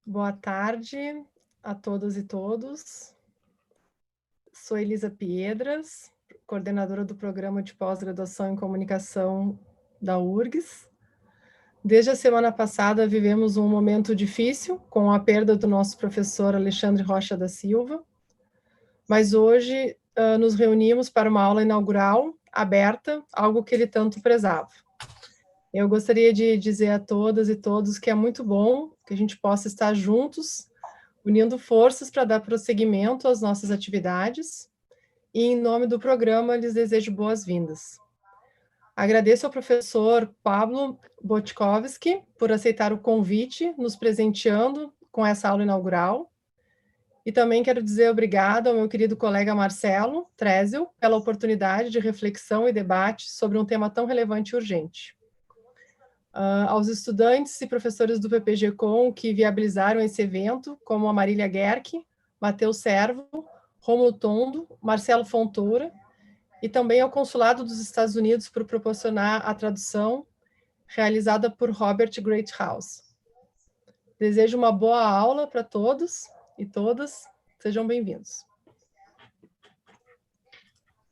Boa tarde a todas e todos. Sou Elisa Piedras, coordenadora do Programa de Pós-Graduação em Comunicação da UFRGS. Desde a semana passada, vivemos um momento difícil com a perda do nosso professor Alexandre Rocha da Silva, mas hoje nos reunimos para uma aula inaugural, aberta, algo que ele tanto prezava. Eu gostaria de dizer a todas e todos que é muito bom que a gente possa estar juntos, unindo forças para dar prosseguimento às nossas atividades, e em nome do programa lhes desejo boas-vindas. Agradeço ao professor Pablo Boczkowski por aceitar o convite, nos presenteando com essa aula inaugural, e também quero dizer obrigada ao meu querido colega Marcelo Trezel pela oportunidade de reflexão e debate sobre um tema tão relevante e urgente. Aos estudantes e professores do PPGCOM que viabilizaram esse evento, como a Marília Guerck, Matheus Servo, Rômulo Tondo, Marcelo Fontoura, e também ao Consulado dos Estados Unidos por proporcionar a tradução realizada por Robert Greathouse. Desejo uma boa aula para todos e todas. Sejam bem-vindos.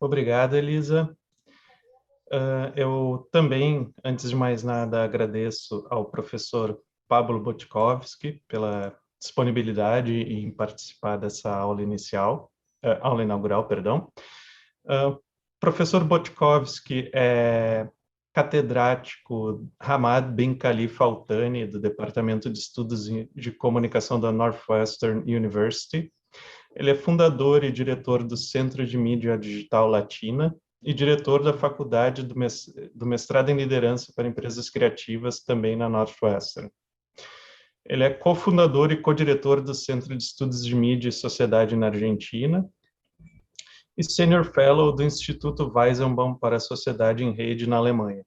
Obrigado, Elisa. Eu também, antes de mais nada, agradeço ao professor Pablo Boczkowski pela disponibilidade em participar dessa aula inaugural, perdão. Professor Boczkowski é catedrático Hamad bin Khalifa Al Thani, do Departamento de Estudos de Comunicação da Northwestern University. Ele é fundador e diretor do Centro de Mídia Digital Latina e diretor da Faculdade do Mestrado em Liderança para Empresas Criativas, também na Northwestern. Ele é cofundador e co-diretor do Centro de Estudos de Mídia e Sociedade na Argentina e Senior Fellow do Instituto Weizenbaum para a Sociedade em Rede na Alemanha.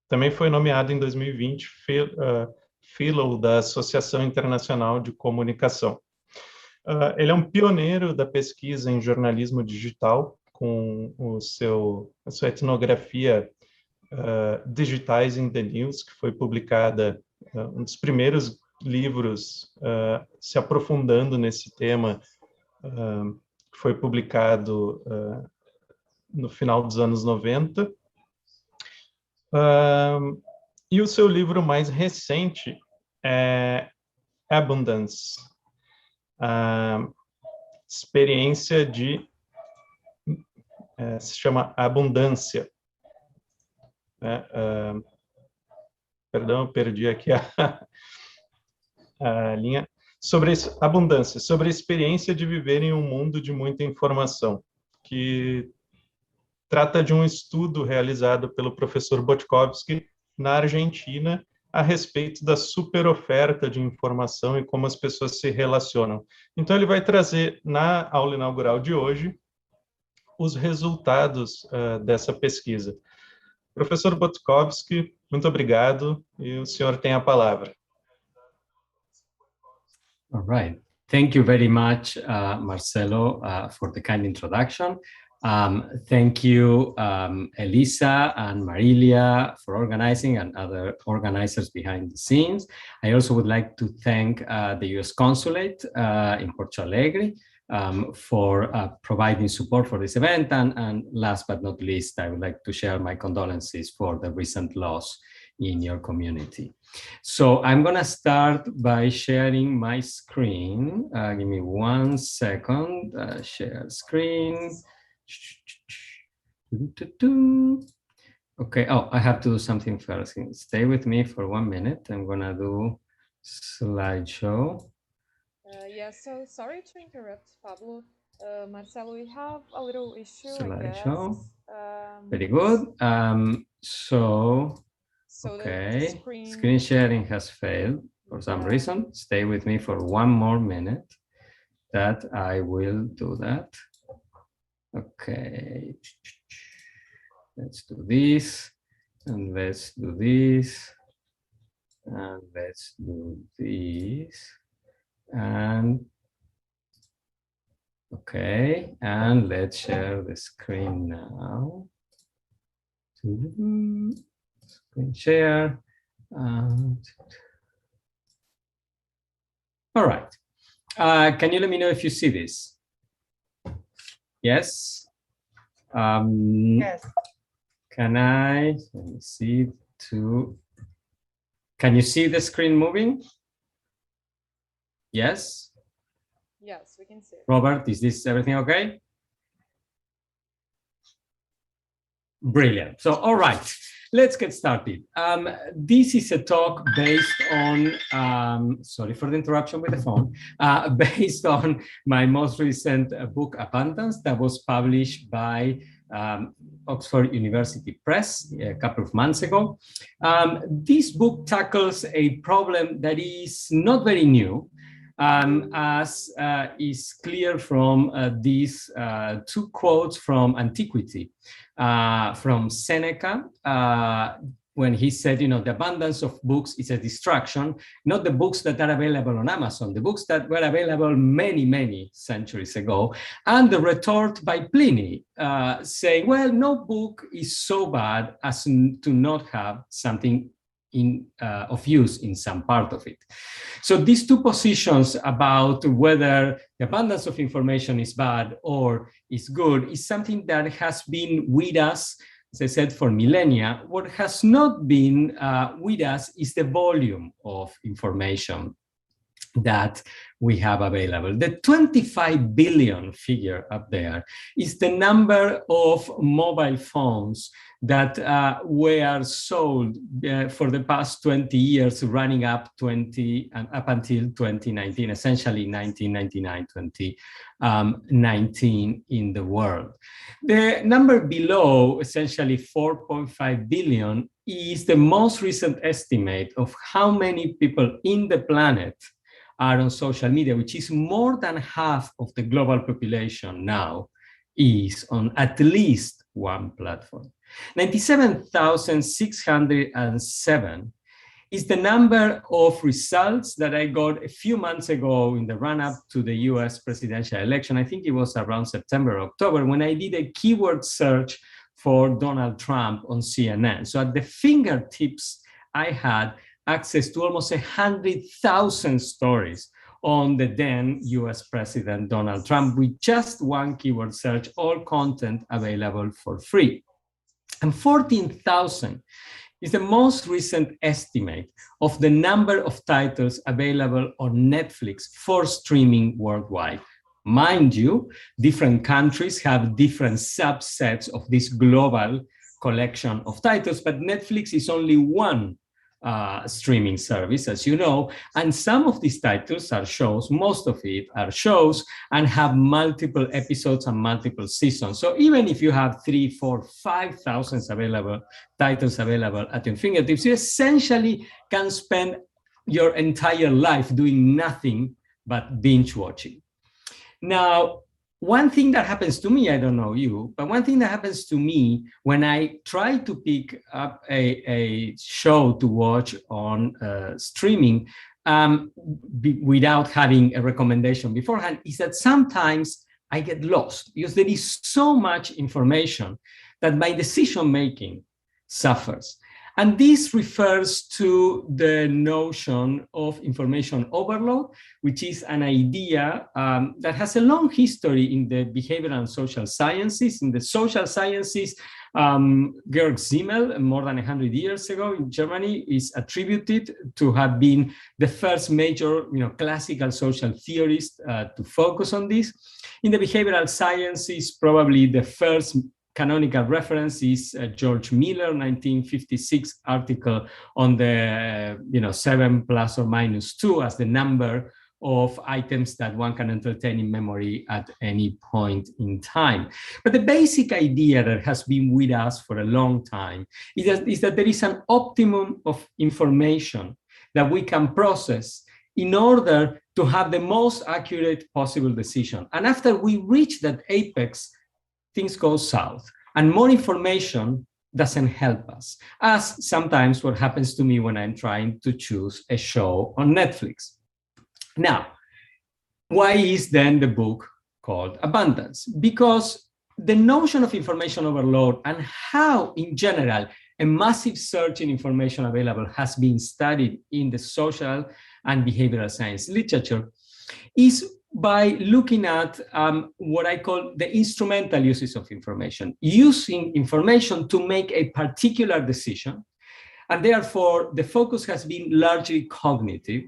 Também foi nomeado em 2020 Fellow da Associação Internacional de Comunicação. Ele é um pioneiro da pesquisa em jornalismo digital, com a sua etnografia Digitais in the News, que foi publicada, um dos primeiros livros se aprofundando nesse tema, que foi publicado no final dos anos 90. E o seu livro mais recente é Abundance, a experiência se chama Abundância. Perdão, eu perdi aqui a linha. Sobre abundância, sobre a experiência de viver em um mundo de muita informação, que trata de um estudo realizado pelo professor Boczkowski na Argentina a respeito da superoferta de informação e como as pessoas se relacionam. Então, ele vai trazer, na aula inaugural de hoje, os resultados dessa pesquisa. Professor Boczkowski, muito obrigado, e o senhor tem a palavra. All right. Thank you very much, Marcelo, for the kind introduction. Thank you, Elisa and Marilia, for organizing, and other organizers behind the scenes. I also would like to thank the U.S. Consulate in Porto Alegre for providing support for this event. And last but not least, I would like to share my condolences for the recent loss in your community. So I'm going to start by sharing my screen. Give me 1 second. Share screen. Okay. Oh, I have to do something first. Stay with me for 1 minute. I'm going to do slideshow. Yeah, so sorry to interrupt, Pablo. Marcelo, we have a little issue, Slideshow. I guess. Very good. Okay, screen sharing has failed for some reason. Stay with me for 1 more minute. That I will do that. Okay, let's do this, and let's do this, and let's do this, and okay, and let's share the screen now. Screen share, and All right. Can you let me know if you see this? Yes. Yes. Can I, let me see, can you see the screen moving? Yes? Yes, we can see it. Robert, is this everything okay? Brilliant. So, all right, let's get started. This is a talk based on, sorry for the interruption with the phone, based on my most recent book, Abundance, that was published by Oxford University Press a couple of months ago. This book tackles a problem that is not very new, as is clear from these two quotes from Antiquity, from Seneca, when he said, you know, the abundance of books is a distraction, not the books that are available on Amazon, the books that were available many, many centuries ago, and the retort by Pliny, saying, well, no book is so bad as to not have something of use in some part of it. So these two positions about whether the abundance of information is bad or is good is something that has been with us, as I said, for millennia. What has not been with us is the volume of information that we have available. The 25 billion figure up there is the number of mobile phones that were sold for the past 20 years, running up until 2019, essentially 1999, 2019 in the world. The number below, essentially 4.5 billion, is the most recent estimate of how many people in the planet are on social media, which is more than half of the global population now is on at least one platform. 97,607 is the number of results that I got a few months ago in the run-up to the US presidential election. I think it was around September, October, when I did a keyword search for Donald Trump on CNN. So at the fingertips, I had access to almost 100,000 stories on the then US President Donald Trump with just one keyword search, all content available for free. And 14,000 is the most recent estimate of the number of titles available on Netflix for streaming worldwide. Mind you, different countries have different subsets of this global collection of titles, but Netflix is only one streaming service, as you know, and some of these titles are shows, most of it are shows, and have multiple episodes and multiple seasons. So even if you have 3, 4, 5,000 titles available at your fingertips, you essentially can spend your entire life doing nothing but binge watching. Now, one thing that happens to me, I don't know you, but one thing that happens to me when I try to pick up a show to watch on streaming without having a recommendation beforehand is that sometimes I get lost because there is so much information that my decision-making suffers. And this refers to the notion of information overload, which is an idea that has a long history in the behavioral and social sciences. In the social sciences, Georg Simmel, more than 100 years ago in Germany, is attributed to have been the first major, classical social theorist to focus on this. In the behavioral sciences, probably the first canonical reference is George Miller, 1956 article on the 7 plus or minus 2 as the number of items that one can entertain in memory at any point in time. But the basic idea that has been with us for a long time is that there is an optimum of information that we can process in order to have the most accurate possible decision. And after we reach that apex, things go south, and more information doesn't help us, as sometimes what happens to me when I'm trying to choose a show on Netflix. Now, why is then the book called Abundance? Because the notion of information overload and how, in general, a massive surge in information available has been studied in the social and behavioral science literature is by looking at what I call the instrumental uses of information, using information to make a particular decision. And therefore, the focus has been largely cognitive.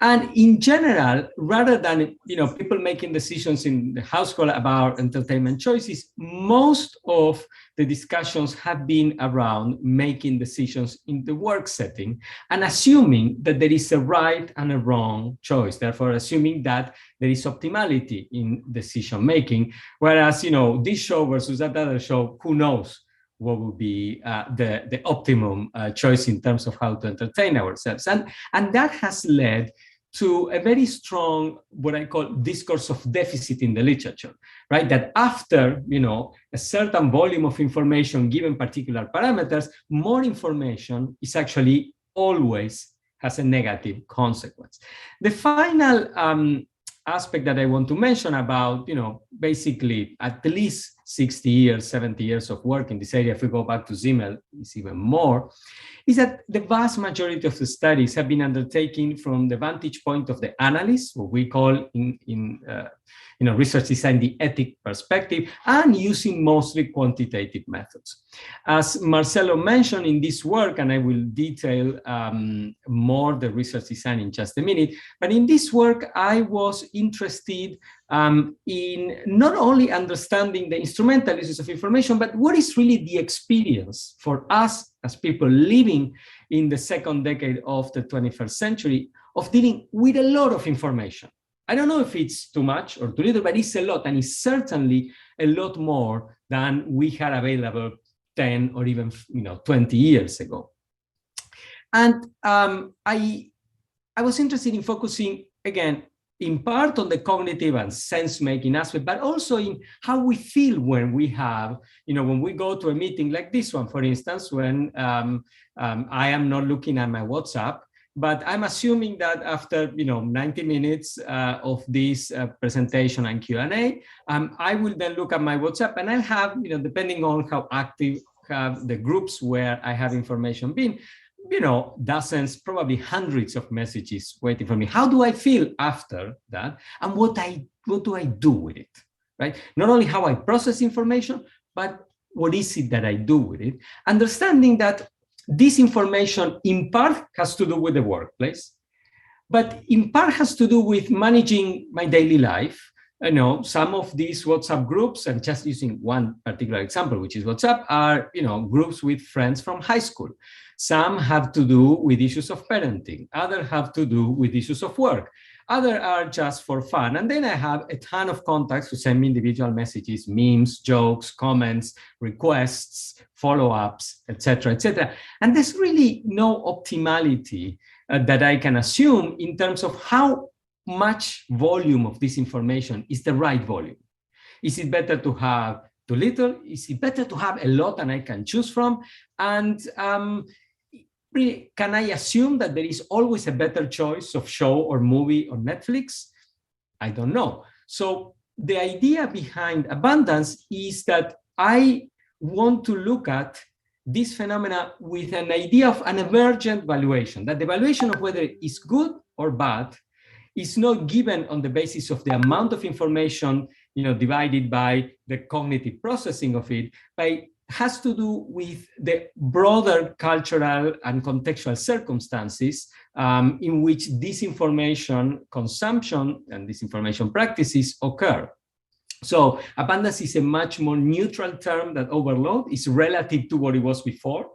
And in general, rather than people making decisions in the household about entertainment choices, most of the discussions have been around making decisions in the work setting and assuming that there is a right and a wrong choice. Therefore, assuming that there is optimality in decision making. Whereas, this show versus that other show, who knows what would be the optimum choice in terms of how to entertain ourselves. And that has led to a very strong, what I call discourse of deficit in the literature, right? That after, a certain volume of information given particular parameters, more information is actually always has a negative consequence. The final aspect that I want to mention about, basically at least 60 years, 70 years of work in this area, if we go back to Zimmel, it's even more, is that the vast majority of the studies have been undertaken from the vantage point of the analyst, what we call in research design the ethic perspective, and using mostly quantitative methods. As Marcelo mentioned in this work, and I will detail more the research design in just a minute, but in this work, I was interested in not only understanding the instrumental uses of information, but what is really the experience for us as people living in the second decade of the 21st century of dealing with a lot of information. I don't know if it's too much or too little, but it's a lot, and it's certainly a lot more than we had available 10 or even 20 years ago. And I was interested in focusing, again, in part on the cognitive and sense-making aspect, but also in how we feel when we have, when we go to a meeting like this one, for instance, when I am not looking at my WhatsApp, but I'm assuming that after 90 minutes of this presentation and Q&A, I will then look at my WhatsApp, and I'll have, depending on how active have the groups where I have information been, dozens, probably hundreds of messages waiting for me. How do I feel after that? And what do I do with it, right? Not only how I process information, but what is it that I do with it? Understanding that this information in part has to do with the workplace, but in part has to do with managing my daily life. Some of these WhatsApp groups, and just using one particular example, which is WhatsApp, are groups with friends from high school. Some have to do with issues of parenting. Others have to do with issues of work. Others are just for fun. And then I have a ton of contacts who send me individual messages, memes, jokes, comments, requests, follow-ups, etc., etc. And there's really no optimality that I can assume in terms of how much volume of this information is the right volume. Is it better to have too little? Is it better to have a lot and I can choose from? And really, can I assume that there is always a better choice of show or movie or Netflix? I don't know. So the idea behind abundance is that I want to look at this phenomena with an idea of an emergent valuation, that the valuation of whether it's good or bad is not given on the basis of the amount of information, divided by the cognitive processing of it, but has to do with the broader cultural and contextual circumstances in which this information consumption and this information practices occur. So abundance is a much more neutral term than overload. It's relative to what it was before,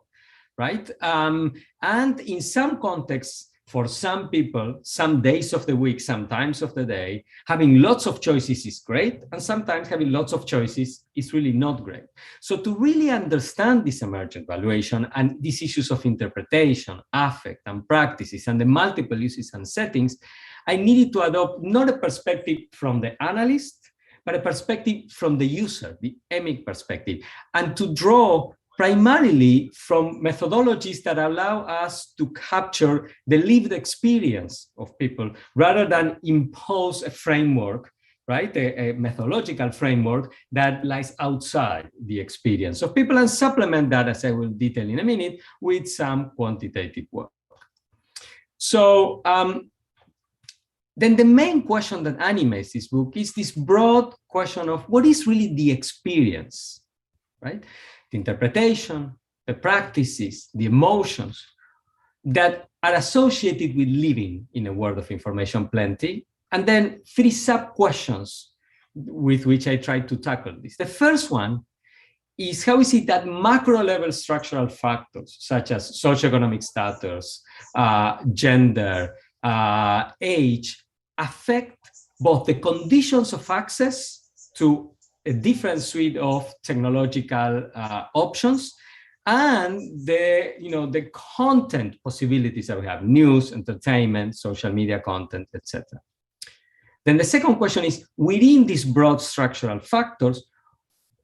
right? And in some contexts, for some people, some days of the week, some times of the day, having lots of choices is great, and sometimes having lots of choices is really not great. So to really understand this emergent valuation and these issues of interpretation, affect, and practices, and the multiple uses and settings, I needed to adopt not a perspective from the analyst, but a perspective from the user, the emic perspective, and to draw primarily from methodologies that allow us to capture the lived experience of people rather than impose a framework, right? A methodological framework that lies outside the experience of people, and supplement that, as I will detail in a minute, with some quantitative work. So then the main question that animates this book is this broad question of what is really the experience, right? The interpretation, the practices, the emotions that are associated with living in a world of information plenty. And then 3 sub-questions with which I try to tackle this. The first one is how is it that macro-level structural factors, such as socioeconomic status, gender, age, affect both the conditions of access to a different suite of technological options and the content possibilities that we have: news, entertainment, social media content, etc. Then the second question is, within these broad structural factors,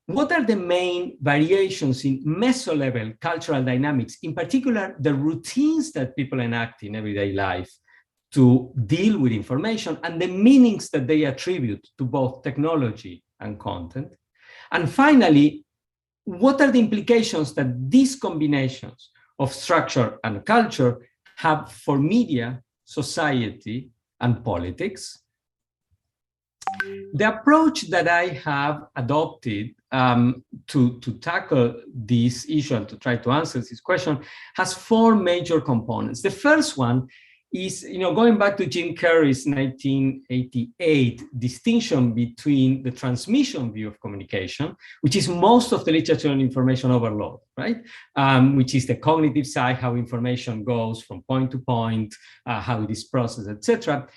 what are the main variations in meso-level cultural dynamics, in particular the routines that people enact in everyday life to deal with information and the meanings that they attribute to both technology and content? And finally, what are the implications that these combinations of structure and culture have for media, society, and politics? The approach that I have adopted to tackle this issue and to try to answer this question has 4 major components. The first one is, going back to Jim Carrey's 1988 distinction between the transmission view of communication, which is most of the literature on information overload, right? Which is the cognitive side, how information goes from point to point, how it is processed, etc.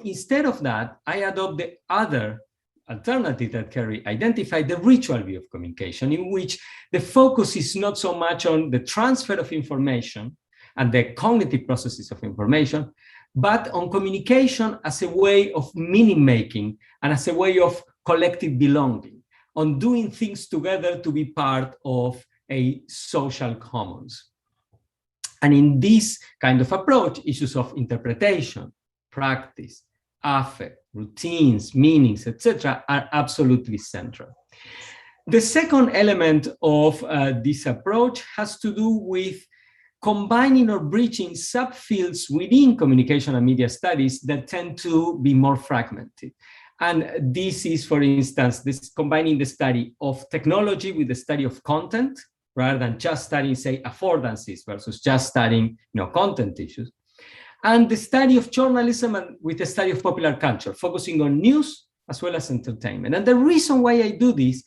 Instead of that, I adopt the other alternative that Carrey identified, the ritual view of communication, in which the focus is not so much on the transfer of information and the cognitive processes of information, but on communication as a way of meaning making and as a way of collective belonging, on doing things together to be part of a social commons. And in this kind of approach, issues of interpretation, practice, affect, routines, meanings, etc., are absolutely central. The second element of this approach has to do with combining or bridging subfields within communication and media studies that tend to be more fragmented. And this is, for instance, this combining the study of technology with the study of content, rather than just studying, say, affordances versus just studying, content issues. And the study of journalism and with the study of popular culture, focusing on news as well as entertainment. And the reason why I do this,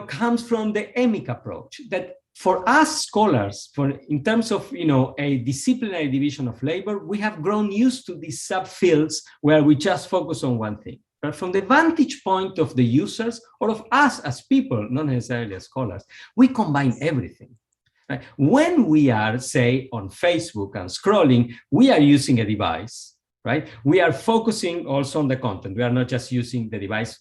comes from the EMIC approach, that for us scholars, in terms of, a disciplinary division of labor, we have grown used to these subfields where we just focus on one thing. But from the vantage point of the users or of us as people, not necessarily as scholars, we combine everything. Right? When we are, say, on Facebook and scrolling, we are using a device, right? We are focusing also on the content. We are not just using the device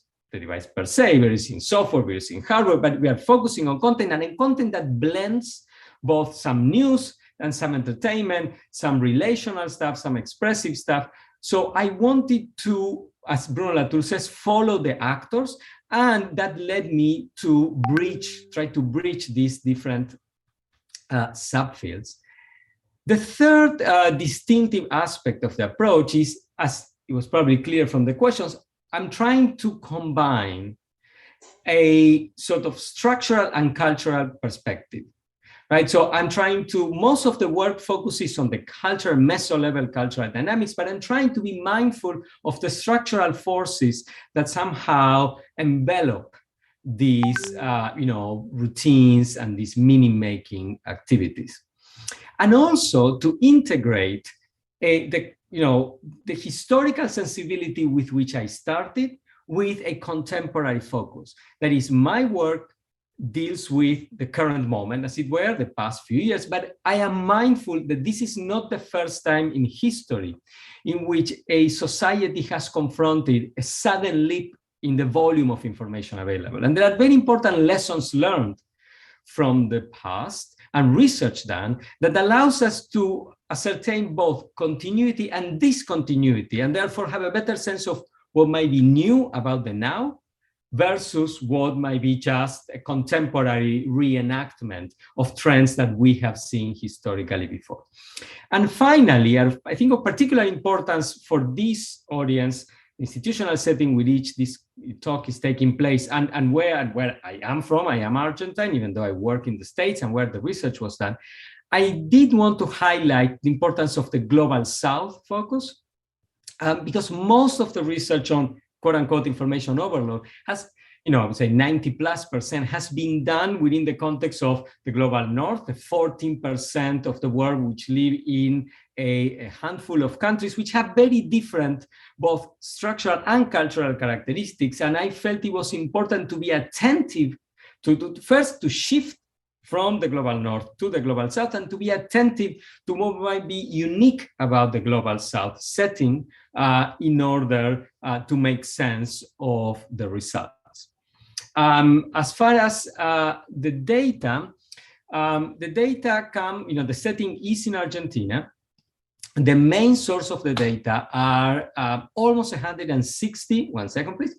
per se, we're using software, we're using hardware, but we are focusing on content, and in content that blends both some news and some entertainment, some relational stuff, some expressive stuff. So I wanted to, as Bruno Latour says, follow the actors, and that led me to try to bridge these different subfields. The third distinctive aspect of the approach is, as it was probably clear from the questions, I'm trying to combine a sort of structural and cultural perspective, right? So I'm trying to, most of the work focuses on the cultural, meso-level cultural dynamics, but I'm trying to be mindful of the structural forces that somehow envelop these, routines and these meaning-making activities. And also to integrate the historical sensibility with which I started with a contemporary focus. That is, my work deals with the current moment, as it were, the past few years, but I am mindful that this is not the first time in history in which a society has confronted a sudden leap in the volume of information available. And there are very important lessons learned from the past and research done that allows us to ascertain both continuity and discontinuity, and therefore have a better sense of what might be new about the now versus what might be just a contemporary reenactment of trends that we have seen historically before. And finally, I think of particular importance for this audience, institutional setting with which this talk is taking place, and where I am from. I am Argentine, even though I work in the States and where the research was done. I did want to highlight the importance of the Global South focus, because most of the research on quote unquote information overload has, I would say 90+% has been done within the context of the global north, the 14% of the world which live in a handful of countries which have very different both structural and cultural characteristics. And I felt it was important to be attentive to first to shift from the global north to the global south, and to be attentive to what might be unique about the global south setting in order to make sense of the results. As far as the data come, the setting is in Argentina. The main source of the data are almost 160, one second please,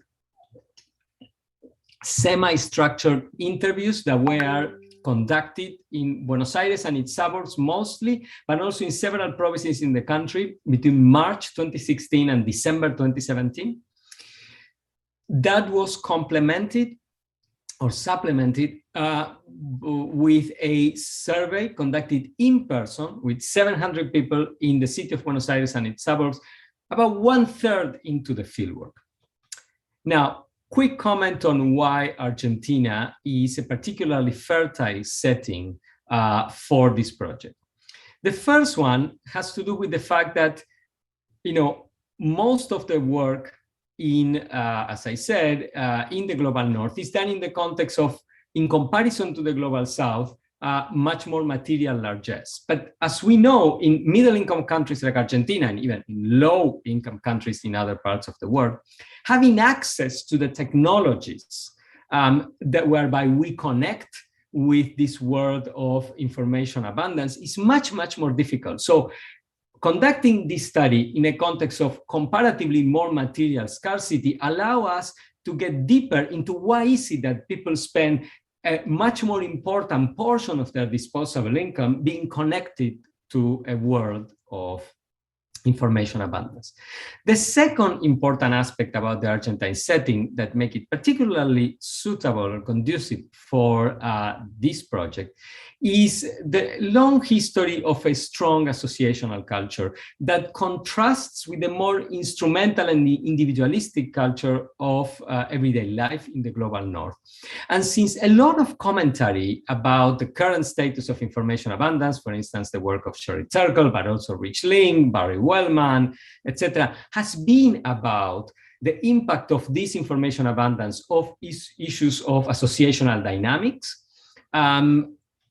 semi-structured interviews that were conducted in Buenos Aires and its suburbs mostly, but also in several provinces in the country between March 2016 and December 2017. That was complemented or supplemented with a survey conducted in person with 700 people in the city of Buenos Aires and its suburbs, about 1/3 into the fieldwork. Now, quick comment on why Argentina is a particularly fertile setting for this project. The first one has to do with the fact that, most of the work in, as I said, in the global north is done in the context of, in comparison to the global south, much more material largesse. But as we know, in middle-income countries like Argentina, and even in low-income countries in other parts of the world, having access to the technologies that whereby we connect with this world of information abundance is much, much more difficult. So conducting this study in a context of comparatively more material scarcity allow us to get deeper into why is it that people spend a much more important portion of their disposable income being connected to a world of information abundance. The second important aspect about the Argentine setting that make it particularly suitable or conducive for this project is the long history of a strong associational culture that contrasts with the more instrumental and individualistic culture of everyday life in the global north. And since a lot of commentary about the current status of information abundance, for instance, the work of Sheri Turkle, but also Rich Link, Barry Wellman, etc., has been about the impact of this information abundance of issues of associational dynamics.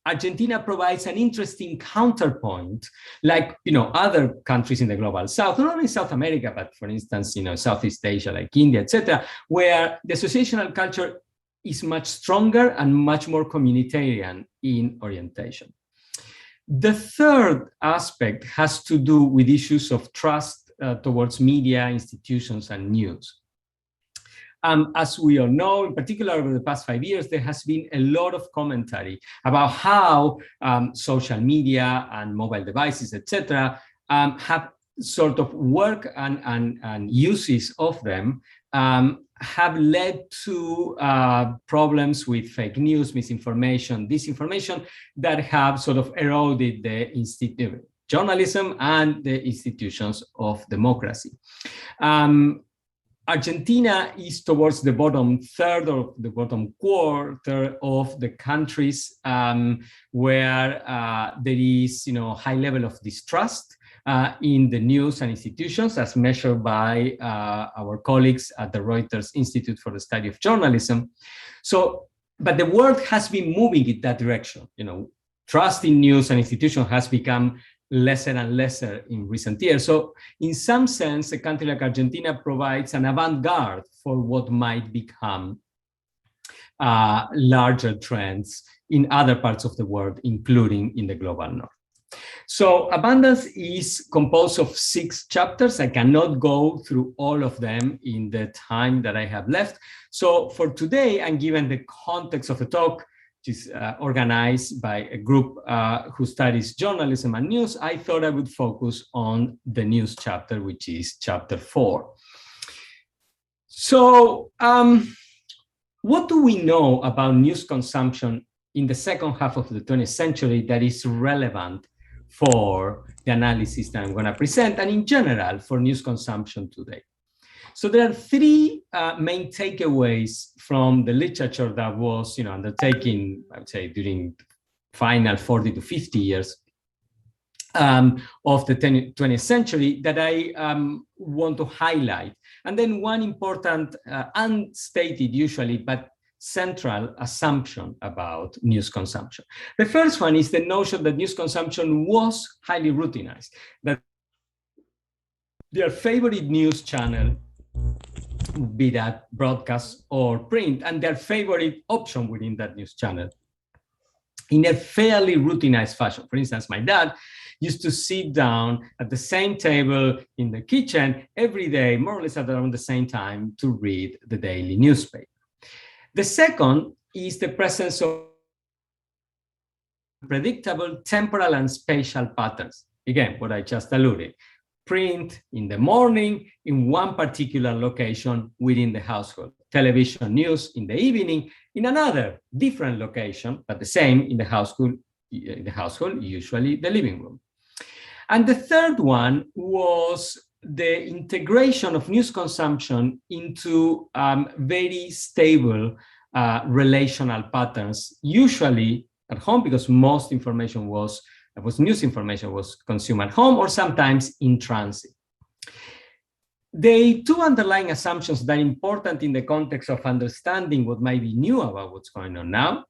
Argentina provides an interesting counterpoint, like other countries in the global south, not only South America, but for instance, Southeast Asia, like India, etc., where the associational culture is much stronger and much more communitarian in orientation. The third aspect has to do with issues of trust towards media, institutions, and news. As we all know, in particular over the past 5 years, there has been a lot of commentary about how social media and mobile devices, etc., have sort of work and uses of them have led to problems with fake news, misinformation, disinformation that have sort of eroded the journalism and the institutions of democracy. Argentina is towards the bottom third or the bottom quarter of the countries where there is, high level of distrust in the news and institutions, as measured by our colleagues at the Reuters Institute for the Study of Journalism. So, but the world has been moving in that direction. Trust in news and institutions has become lesser and lesser in recent years. So in some sense, a country like Argentina provides an avant-garde for what might become larger trends in other parts of the world, including in the global north. So Abundance is composed of 6 chapters. I cannot go through all of them in the time that I have left. So for today, and given the context of the talk, which is organized by a group who studies journalism and news, I thought I would focus on the news chapter, which is chapter 4. So what do we know about news consumption in the second half of the 20th century that is relevant for the analysis that I'm going to present, and in general for news consumption today? So there are 3 main takeaways from the literature that was, undertaken, I would say, during final 40 to 50 years of the 20th century that I want to highlight. And then one important, unstated usually, but central assumption about news consumption. The first one is the notion that news consumption was highly routinized, that their favorite news channel, be that broadcast or print, and their favorite option within that news channel in a fairly routinized fashion. For instance, my dad used to sit down at the same table in the kitchen every day, more or less at around the same time, to read the daily newspaper. The second is the presence of predictable temporal and spatial patterns. Again, what I just alluded. Print in the morning in one particular location within the household. Television news in the evening in another different location, but the same in the household, usually the living room. And the third one was the integration of news consumption into very stable relational patterns, usually at home, because most information news information was consumed at home or sometimes in transit. The 2 underlying assumptions that are important in the context of understanding what might be new about what's going on now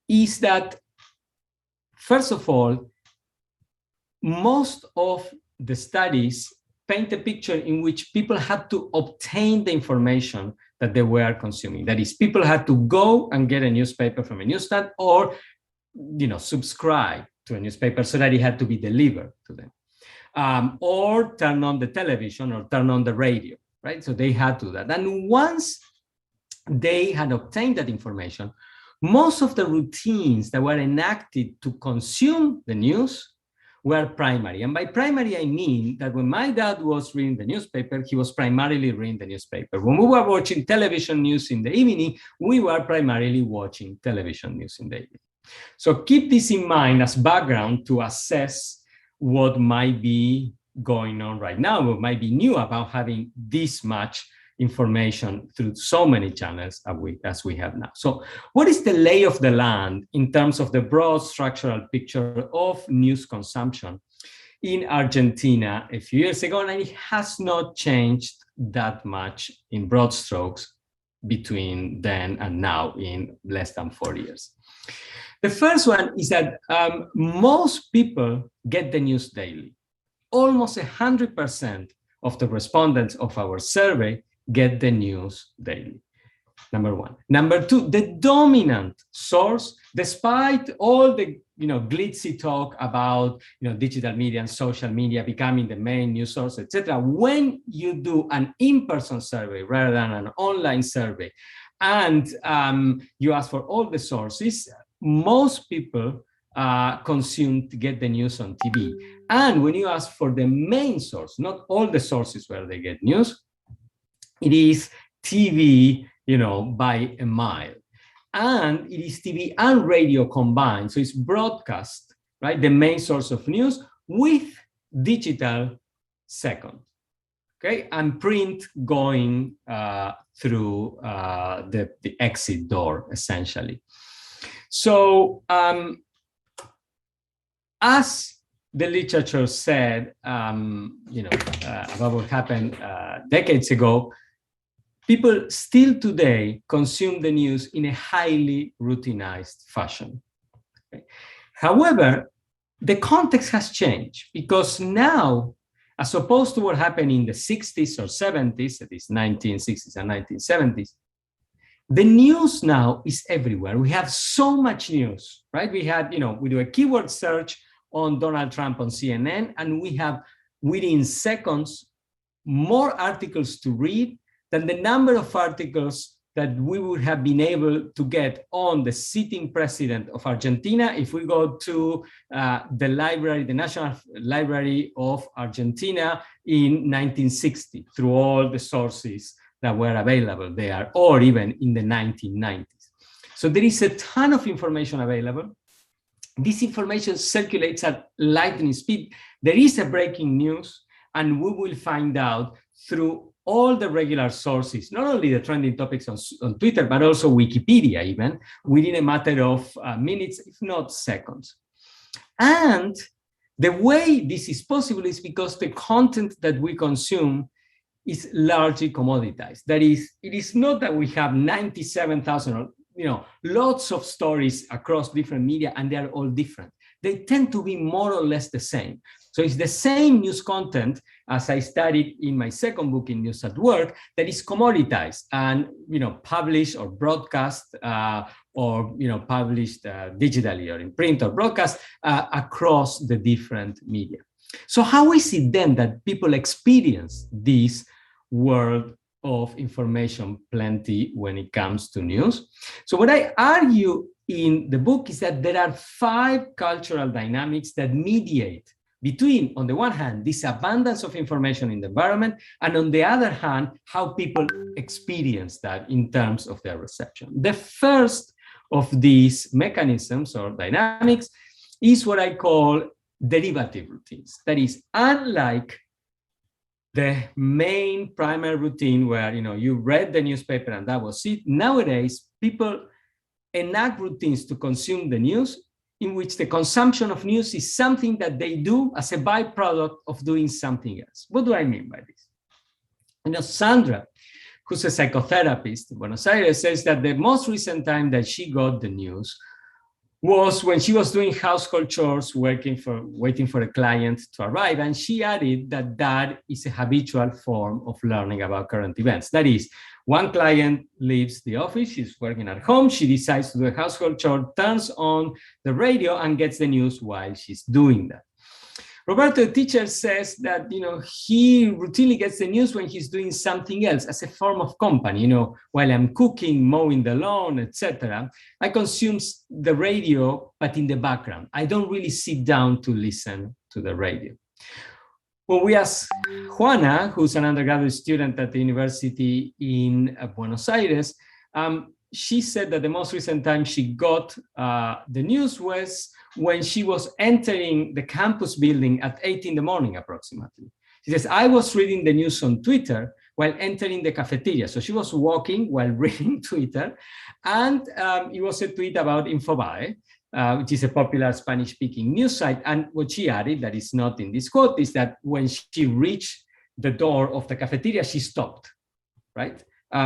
is that, first of all, most of the studies paint a picture in which people had to obtain the information that they were consuming. That is, people had to go and get a newspaper from a newsstand or, subscribe to a newspaper so that it had to be delivered to them. Or turn on the television or turn on the radio, right? So they had to do that. And once they had obtained that information, most of the routines that were enacted to consume the news were primary. And by primary, I mean that when my dad was reading the newspaper, he was primarily reading the newspaper. When we were watching television news in the evening, we were primarily watching television news in the evening. So keep this in mind as background to assess what might be going on right now, what might be new about having this much information through so many channels as we have now. So what is the lay of the land in terms of the broad structural picture of news consumption in Argentina a few years ago? And it has not changed that much in broad strokes between then and now in less than 4 years. The first one is that most people get the news daily. Almost 100% of the respondents of our survey get the news daily. Number one. Number two, the dominant source, despite all the glitzy talk about digital media and social media becoming the main news source, etc. When you do an in-person survey rather than an online survey, and you ask for all the sources, most people get the news on TV. And when you ask for the main source, not all the sources where they get news, it is TV, by a mile. And it is TV and radio combined. So it's broadcast, right? The main source of news with digital second, okay? And print going through the exit door, essentially. So as the literature said, about what happened decades ago, people still today consume the news in a highly routinized fashion. Okay? However, the context has changed because now, as opposed to what happened in the 60s or 70s, that is 1960s and 1970s, the news now is everywhere. We have so much news, right? We do a keyword search on Donald Trump on CNN, and we have, within seconds, more articles to read than the number of articles that we would have been able to get on the sitting president of Argentina if we go to the library, the National Library of Argentina in 1960, through all the sources that were available there, or even in the 1990s. So there is a ton of information available. This information circulates at lightning speed. There is a breaking news, and we will find out through all the regular sources, not only the trending topics on Twitter, but also Wikipedia even, within a matter of minutes, if not seconds. And the way this is possible is because the content that we consume is largely commoditized. That is, it is not that we have 97,000 or lots of stories across different media and they are all different. They tend to be more or less the same. So it's the same news content as I studied in my second book in News at Work that is commoditized and published or broadcast or published digitally or in print or broadcast across the different media. So how is it then that people experience this world of information plenty when it comes to news? So what I argue in the book is that there are 5 cultural dynamics that mediate between, on the one hand, this abundance of information in the environment, and on the other hand, how people experience that in terms of their reception. The first of these mechanisms or dynamics is what I call derivative routines. That is, unlike the main primary routine where you read the newspaper and that was it, nowadays people enact routines to consume the news in which the consumption of news is something that they do as a byproduct of doing something else. What do I mean by this? Sandra, who's a psychotherapist in Buenos Aires, says that the most recent time that she got the news was when she was doing household chores, waiting for a client to arrive. And she added that that is a habitual form of learning about current events. That is, one client leaves the office, she's working at home, she decides to do a household chore, turns on the radio and gets the news while she's doing that. Roberto, the teacher, says that he routinely gets the news when he's doing something else as a form of company. While I'm cooking, mowing the lawn, etc., I consume the radio, but in the background. I don't really sit down to listen to the radio. When we asked Juana, who's an undergraduate student at the university in Buenos Aires, she said that the most recent time she got the news was when she was entering the campus building at 8 in the morning, approximately. She says, I was reading the news on Twitter while entering the cafeteria. So she was walking while reading Twitter. And it was a tweet about Infobae, which is a popular Spanish-speaking news site. And what she added, that is not in this quote, is that when she reached the door of the cafeteria, she stopped, right?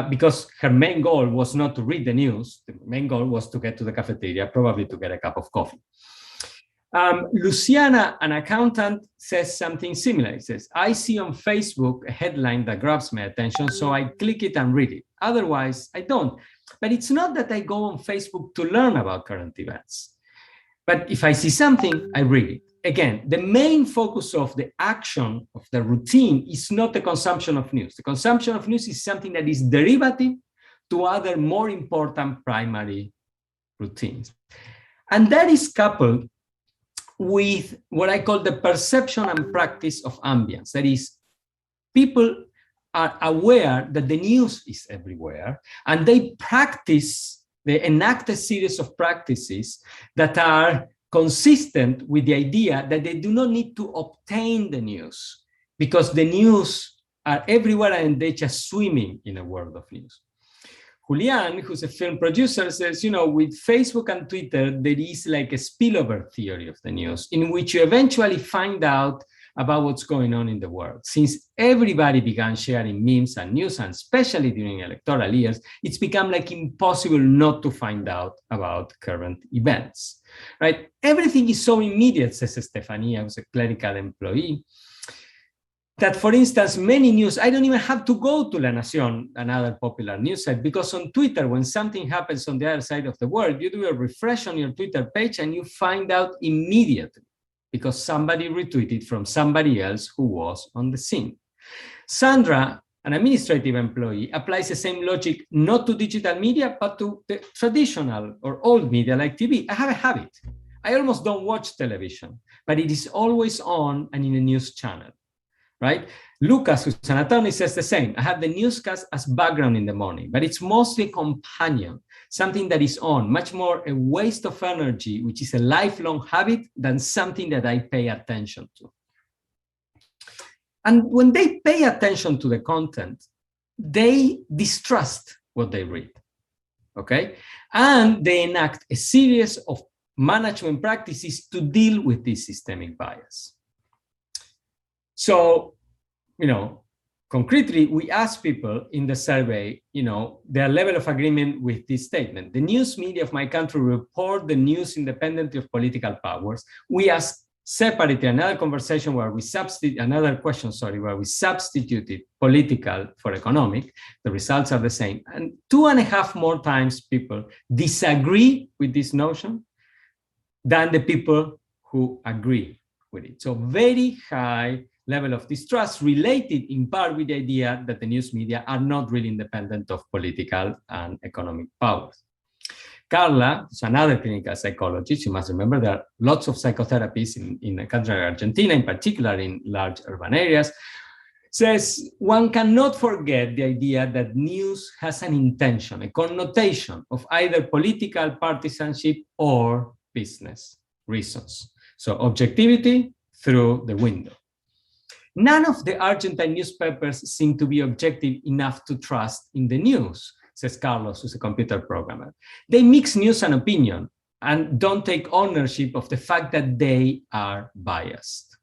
Because her main goal was not to read the news. The main goal was to get to the cafeteria, probably to get a cup of coffee. Luciana, an accountant, says something similar. It says, I see on Facebook a headline that grabs my attention, so I click it and read it. Otherwise, I don't. But it's not that I go on Facebook to learn about current events. But if I see something, I read it. Again, the main focus of the action of the routine is not the consumption of news. The consumption of news is something that is derivative to other more important primary routines. And that is coupled with what I call the perception and practice of ambience. That is, people are aware that the news is everywhere, and they enact a series of practices that are consistent with the idea that they do not need to obtain the news because the news are everywhere and they're just swimming in a world of news. Julian, who's a film producer, says, with Facebook and Twitter, there is like a spillover theory of the news in which you eventually find out about what's going on in the world. Since everybody began sharing memes and news, and especially during electoral years, it's become like impossible not to find out about current events, right? Everything is so immediate, says Stefania, who's a clerical employee, that, for instance, many news, I don't even have to go to La Nación, another popular news site, because on Twitter, when something happens on the other side of the world, you do a refresh on your Twitter page and you find out immediately, because somebody retweeted from somebody else who was on the scene. Sandra, an administrative employee, applies the same logic not to digital media, but to the traditional or old media like TV. I have a habit. I almost don't watch television, but it is always on and in a news channel, right? Lucas, who's an attorney, says the same. I have the newscast as background in the morning, but it's mostly companion, something that is on, much more a waste of energy, which is a lifelong habit, than something that I pay attention to. And when they pay attention to the content, they distrust what they read, okay? And they enact a series of management practices to deal with this systemic bias. So, concretely, we asked people in the survey, their level of agreement with this statement. The news media of my country report the news independently of political powers. We asked separately another conversation where we where we substituted political for economic. The results are the same. And 2.5 more times people disagree with this notion than the people who agree with it. So very high level of distrust related in part with the idea that the news media are not really independent of political and economic powers. Carla is another clinical psychologist. You must remember there are lots of psychotherapies in a country like Argentina, in particular in large urban areas, says one cannot forget the idea that news has an intention, a connotation of either political partisanship or business reasons. So objectivity through the window. None of the Argentine newspapers seem to be objective enough to trust in the news, says Carlos, who's a computer programmer. They mix news and opinion and don't take ownership of the fact that they are biased.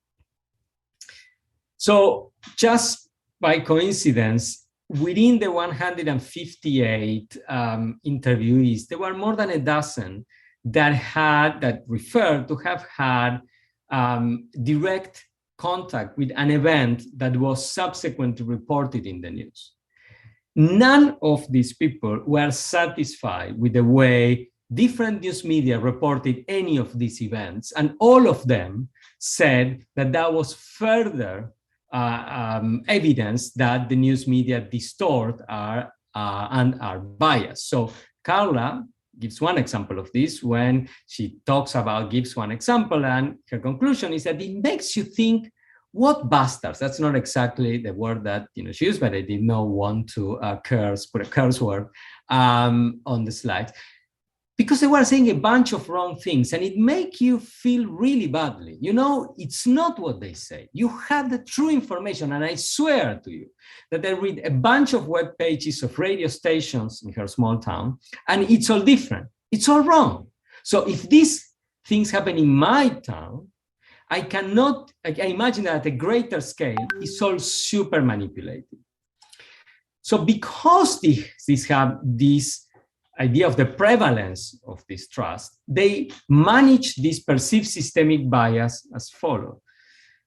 So just by coincidence, within the 158 interviewees, there were more than a dozen that referred to have had direct contact with an event that was subsequently reported in the news. None of these people were satisfied with the way different news media reported any of these events, and all of them said that that was further evidence that the news media distort and are biased. So Carla gives one example of this when she gives one example, and her conclusion is that it makes you think, what bastards? That's not exactly the word that she used, but I did not want to put a curse word on the slides, because they were saying a bunch of wrong things, and it makes you feel really badly. It's not what they say. You have the true information, and I swear to you that I read a bunch of web pages of radio stations in her small town, and it's all different. It's all wrong. So if these things happen in my town, I imagine that at a greater scale, it's all super manipulated. So because these have this idea of the prevalence of this trust, they manage this perceived systemic bias as follows.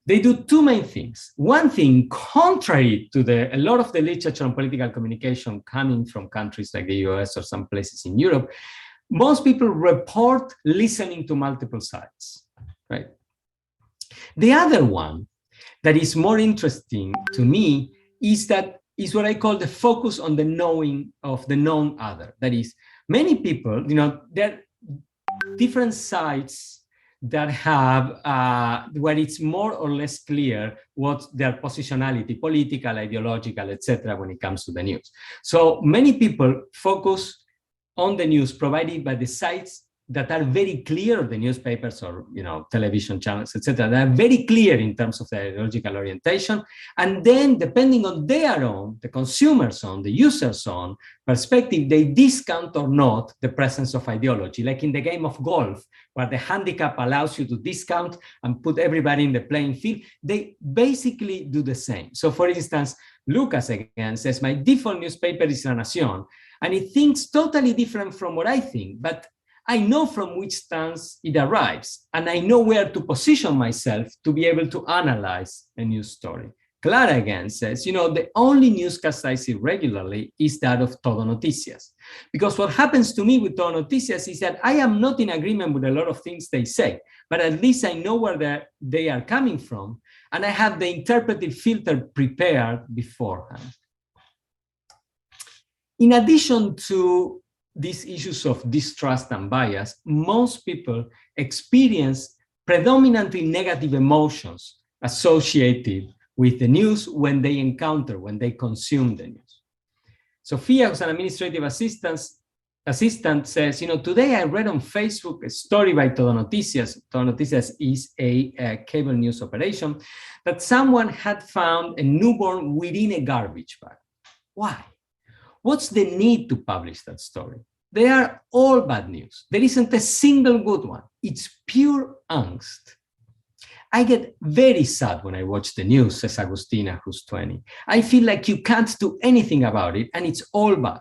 They do two main things. One thing, contrary to a lot of the literature on political communication coming from countries like the US or some places in Europe, most people report listening to multiple sides, right? The other one that is more interesting to me is what I call the focus on the knowing of the known other. That is, many people, there are different sites that have, where it's more or less clear what their positionality, political, ideological, etc., when it comes to the news. So many people focus on the news provided by the sites that are very clear, the newspapers or television channels, etc., that are very clear in terms of their ideological orientation. And then, depending on their own, the consumer's own, the user's own perspective, they discount or not the presence of ideology. Like in the game of golf, where the handicap allows you to discount and put everybody in the playing field, they basically do the same. So for instance, Lucas again says, my default newspaper is La Nación, and it thinks totally different from what I think, but I know from which stance it arrives, and I know where to position myself to be able to analyze a news story. Clara again says, the only newscast I see regularly is that of Todo Noticias. Because what happens to me with Todo Noticias is that I am not in agreement with a lot of things they say, but at least I know where they are coming from, and I have the interpretive filter prepared beforehand. In addition to these issues of distrust and bias, most people experience predominantly negative emotions associated with the news when they consume the news. Sophia, who's an administrative assistant says, today I read on Facebook a story by Todo Noticias. Todo Noticias is a cable news operation, that someone had found a newborn within a garbage bag. Why? What's the need to publish that story? They are all bad news. There isn't a single good one. It's pure angst. I get very sad when I watch the news, says Agustina, who's 20. I feel like you can't do anything about it, and it's all bad.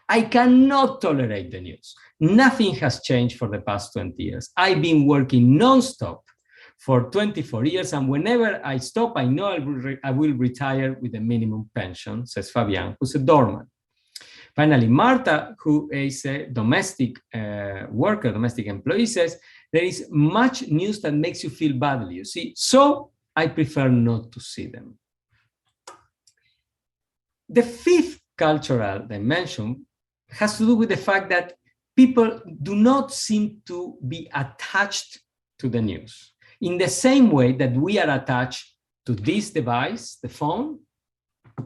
I cannot tolerate the news. Nothing has changed for the past 20 years. I've been working nonstop for 24 years, and whenever I stop, I know I will retire with a minimum pension, says Fabian, who's a doorman. Finally, Marta, who is a domestic worker, domestic employee, says, there is much news that makes you feel badly, you see, so I prefer not to see them. The fifth cultural dimension has to do with the fact that people do not seem to be attached to the news in the same way that we are attached to this device, the phone,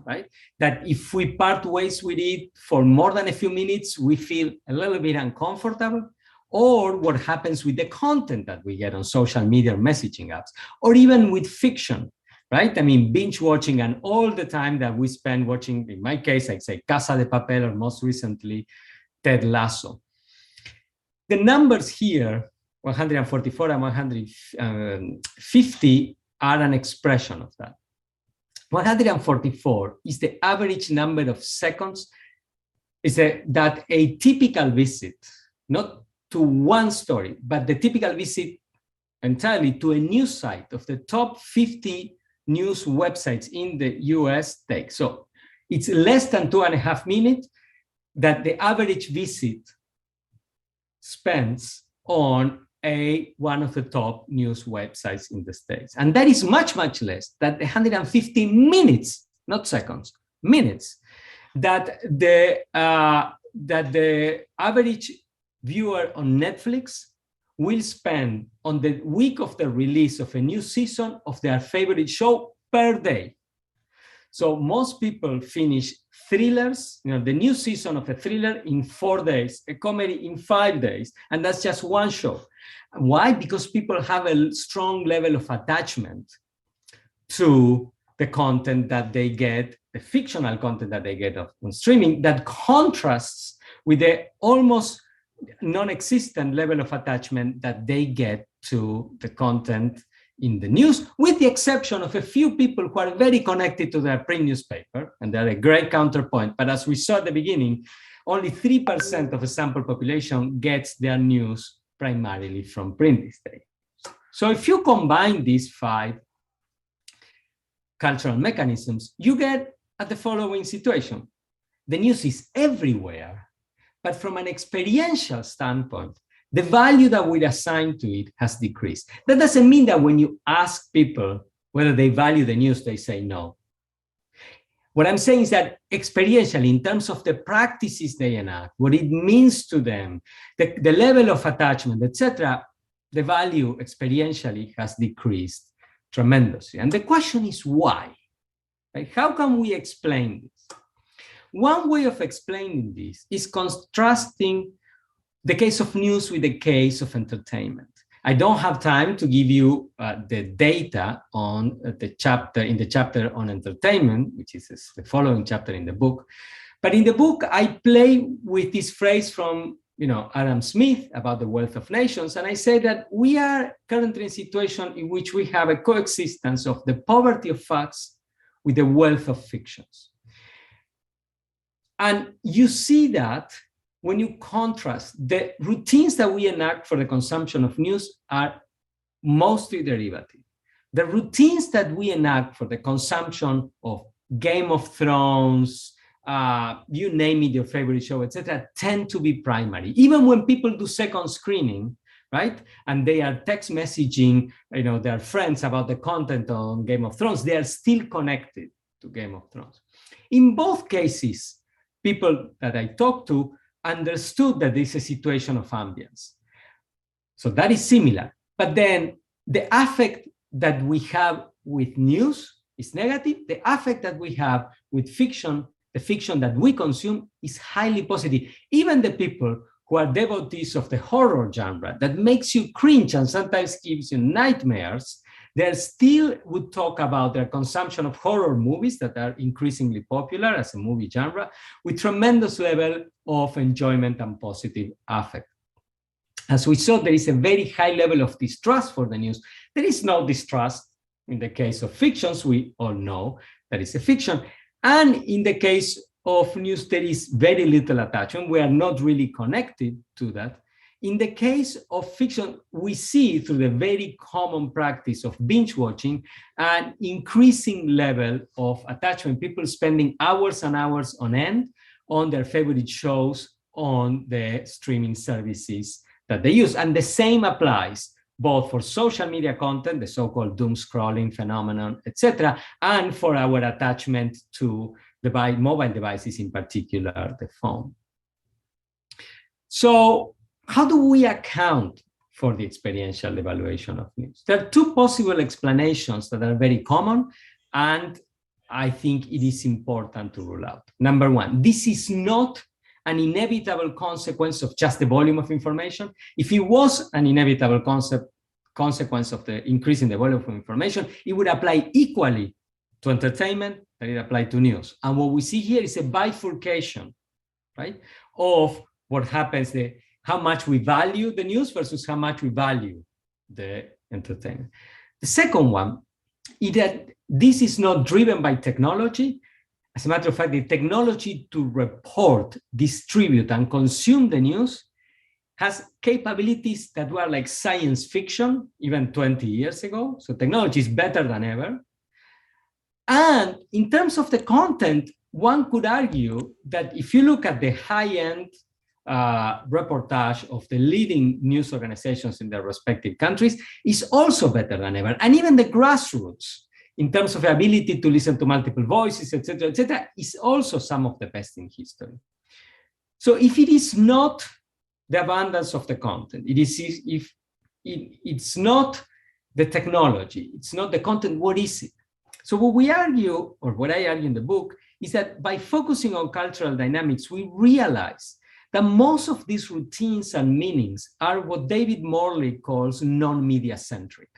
right? That if we part ways with it for more than a few minutes, we feel a little bit uncomfortable, or what happens with the content that we get on social media or messaging apps, or even with fiction, right? I mean, binge watching, and all the time that we spend watching, in my case, I'd say Casa de Papel, or most recently, Ted Lasso. The numbers here, 144 and 150, are an expression of that. 144 is the average number of seconds that a typical visit, not to one story, but the typical visit entirely to a news site of the top 50 news websites in the US takes. So it's less than 2.5 minutes that the average visit spends on one of the top news websites in the States. And that is much, much less than the 150 minutes, not seconds, minutes, that the average viewer on Netflix will spend on the week of the release of a new season of their favorite show per day. So most people finish thrillers, the new season of a thriller in 4 days, a comedy in 5 days, and that's just one show. Why? Because people have a strong level of attachment to the content that they get, the fictional content that they get on streaming, that contrasts with the almost non-existent level of attachment that they get to the content in the news, with the exception of a few people who are very connected to their print newspaper, and they're a great counterpoint. But as we saw at the beginning, only 3% of the sample population gets their news primarily from print these days. So if you combine these 5 cultural mechanisms, you get at the following situation. The news is everywhere, but from an experiential standpoint, the value that we assign to it has decreased. That doesn't mean that when you ask people whether they value the news, they say no. What I'm saying is that experientially, in terms of the practices they enact, what it means to them, the level of attachment, etc., the value experientially has decreased tremendously. And the question is why? Like, how can we explain this? One way of explaining this is contrasting the case of news with the case of entertainment. I don't have time to give you the data on the chapter on entertainment, which is the following chapter in the book. But in the book, I play with this phrase from Adam Smith about the wealth of nations. And I say that we are currently in a situation in which we have a coexistence of the poverty of facts with the wealth of fictions. And you see that when you contrast, the routines that we enact for the consumption of news are mostly derivative. the routines that we enact for the consumption of Game of Thrones, you name it, your favorite show, etc., tend to be primary. Even when people do second screening, right, and they are text messaging, their friends about the content on Game of Thrones, they are still connected to Game of Thrones. In both cases, people that I talked to understood that this is a situation of ambience. So that is similar. But then the affect that we have with news is negative. The affect that we have with fiction, the fiction that we consume, is highly positive. Even the people who are devotees of the horror genre that makes you cringe and sometimes gives you nightmares, they still would talk about their consumption of horror movies that are increasingly popular as a movie genre with tremendous level of enjoyment and positive affect. As we saw, there is a very high level of distrust for the news. There is no distrust in the case of fictions. We all know that it's a fiction. And in the case of news, there is very little attachment. We are not really connected to that. In the case of fiction, we see through the very common practice of binge watching an increasing level of attachment, people spending hours and hours on end on their favorite shows on the streaming services that they use. And the same applies both for social media content, the so-called doom scrolling phenomenon, etc., and for our attachment to the mobile devices, in particular, the phone. So how do we account for the experiential evaluation of news? There are two possible explanations that are very common, and I think it is important to rule out. Number one, this is not an inevitable consequence of just the volume of information. If it was an inevitable consequence of the increase in the volume of information, it would apply equally to entertainment that it applied to news. And what we see here is a bifurcation, right, of what happens, how much we value the news versus how much we value the entertainment. The second one is that this is not driven by technology. As a matter of fact, the technology to report, distribute, and consume the news has capabilities that were like science fiction even 20 years ago. So technology is better than ever. And in terms of the content, one could argue that if you look at the high-end reportage of the leading news organizations in their respective countries, is also better than ever. And even the grassroots, in terms of ability to listen to multiple voices, etc., is also some of the best in history. So if it is not the abundance of the content, it's not the technology, it's not the content, what is it? So what we argue, or what I argue in the book, is that by focusing on cultural dynamics, we realize that most of these routines and meanings are what David Morley calls non-media centric.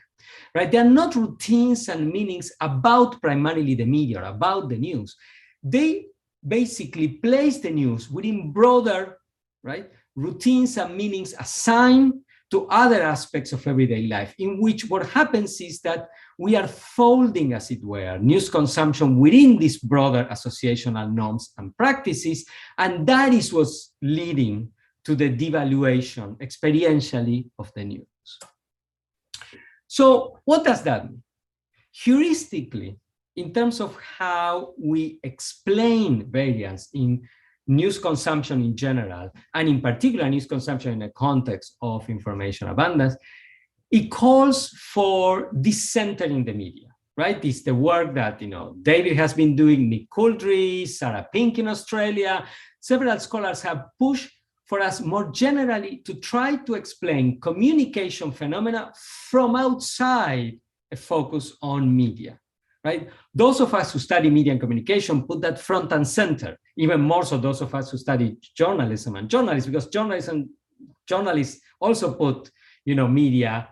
Right? They are not routines and meanings about primarily the media, or about the news. They basically place the news within broader, right, routines and meanings assigned to other aspects of everyday life, in which what happens is that we are folding, as it were, news consumption within these broader associational norms and practices, and that is what's leading to the devaluation experientially of the news. So what does that mean? Heuristically, in terms of how we explain variance in news consumption in general, and in particular news consumption in the context of information abundance, it calls for decentering the media, right? It's the work that David has been doing, Nick Couldry, Sarah Pink in Australia. Several scholars have pushed for us more generally to try to explain communication phenomena from outside a focus on media, right? Those of us who study media and communication put that front and center, even more so those of us who study journalism and journalists, because journalists also put media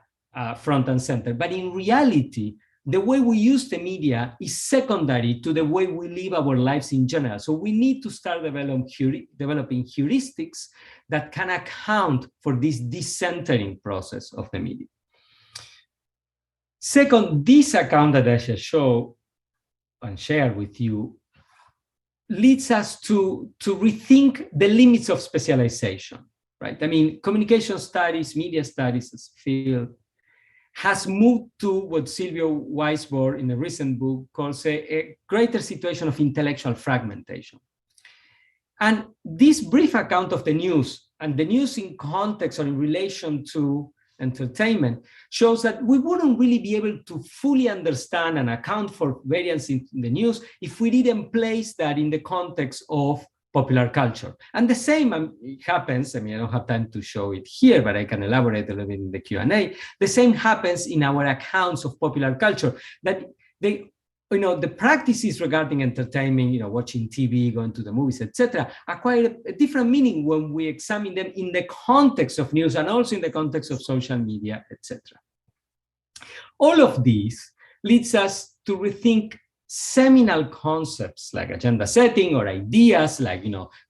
front and center. But in reality, the way we use the media is secondary to the way we live our lives in general. So we need to start developing heuristics that can account for this decentering process of the media. Second, this account that I shall show and share with you leads us to rethink the limits of specialization, right? I mean, communication studies, media studies as a field, has moved to what Silvio Weisbord in a recent book calls a greater situation of intellectual fragmentation. And this brief account of the news, and the news in context or in relation to entertainment, shows that we wouldn't really be able to fully understand and account for variance in the news if we didn't place that in the context of popular culture. And the same happens, I mean, I don't have time to show it here, but I can elaborate a little bit in the Q&A. The same happens in our accounts of popular culture, that they, the practices regarding entertainment, watching TV, going to the movies, etc., acquire a different meaning when we examine them in the context of news and also in the context of social media, etc. All of these leads us to rethink seminal concepts like agenda setting, or ideas like,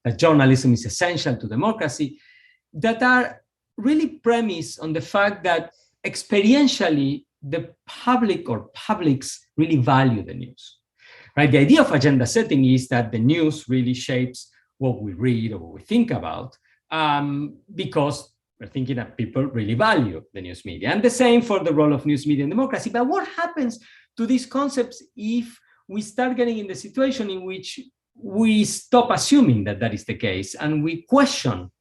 that journalism is essential to democracy, that are really premised on the fact that experientially the public or publics really value the news, right? The idea of agenda setting is that the news really shapes what we read or what we think about, because we're thinking that people really value the news media. And the same for the role of news media in democracy. But what happens to these concepts if we start getting in the situation in which we stop assuming that that is the case, and we question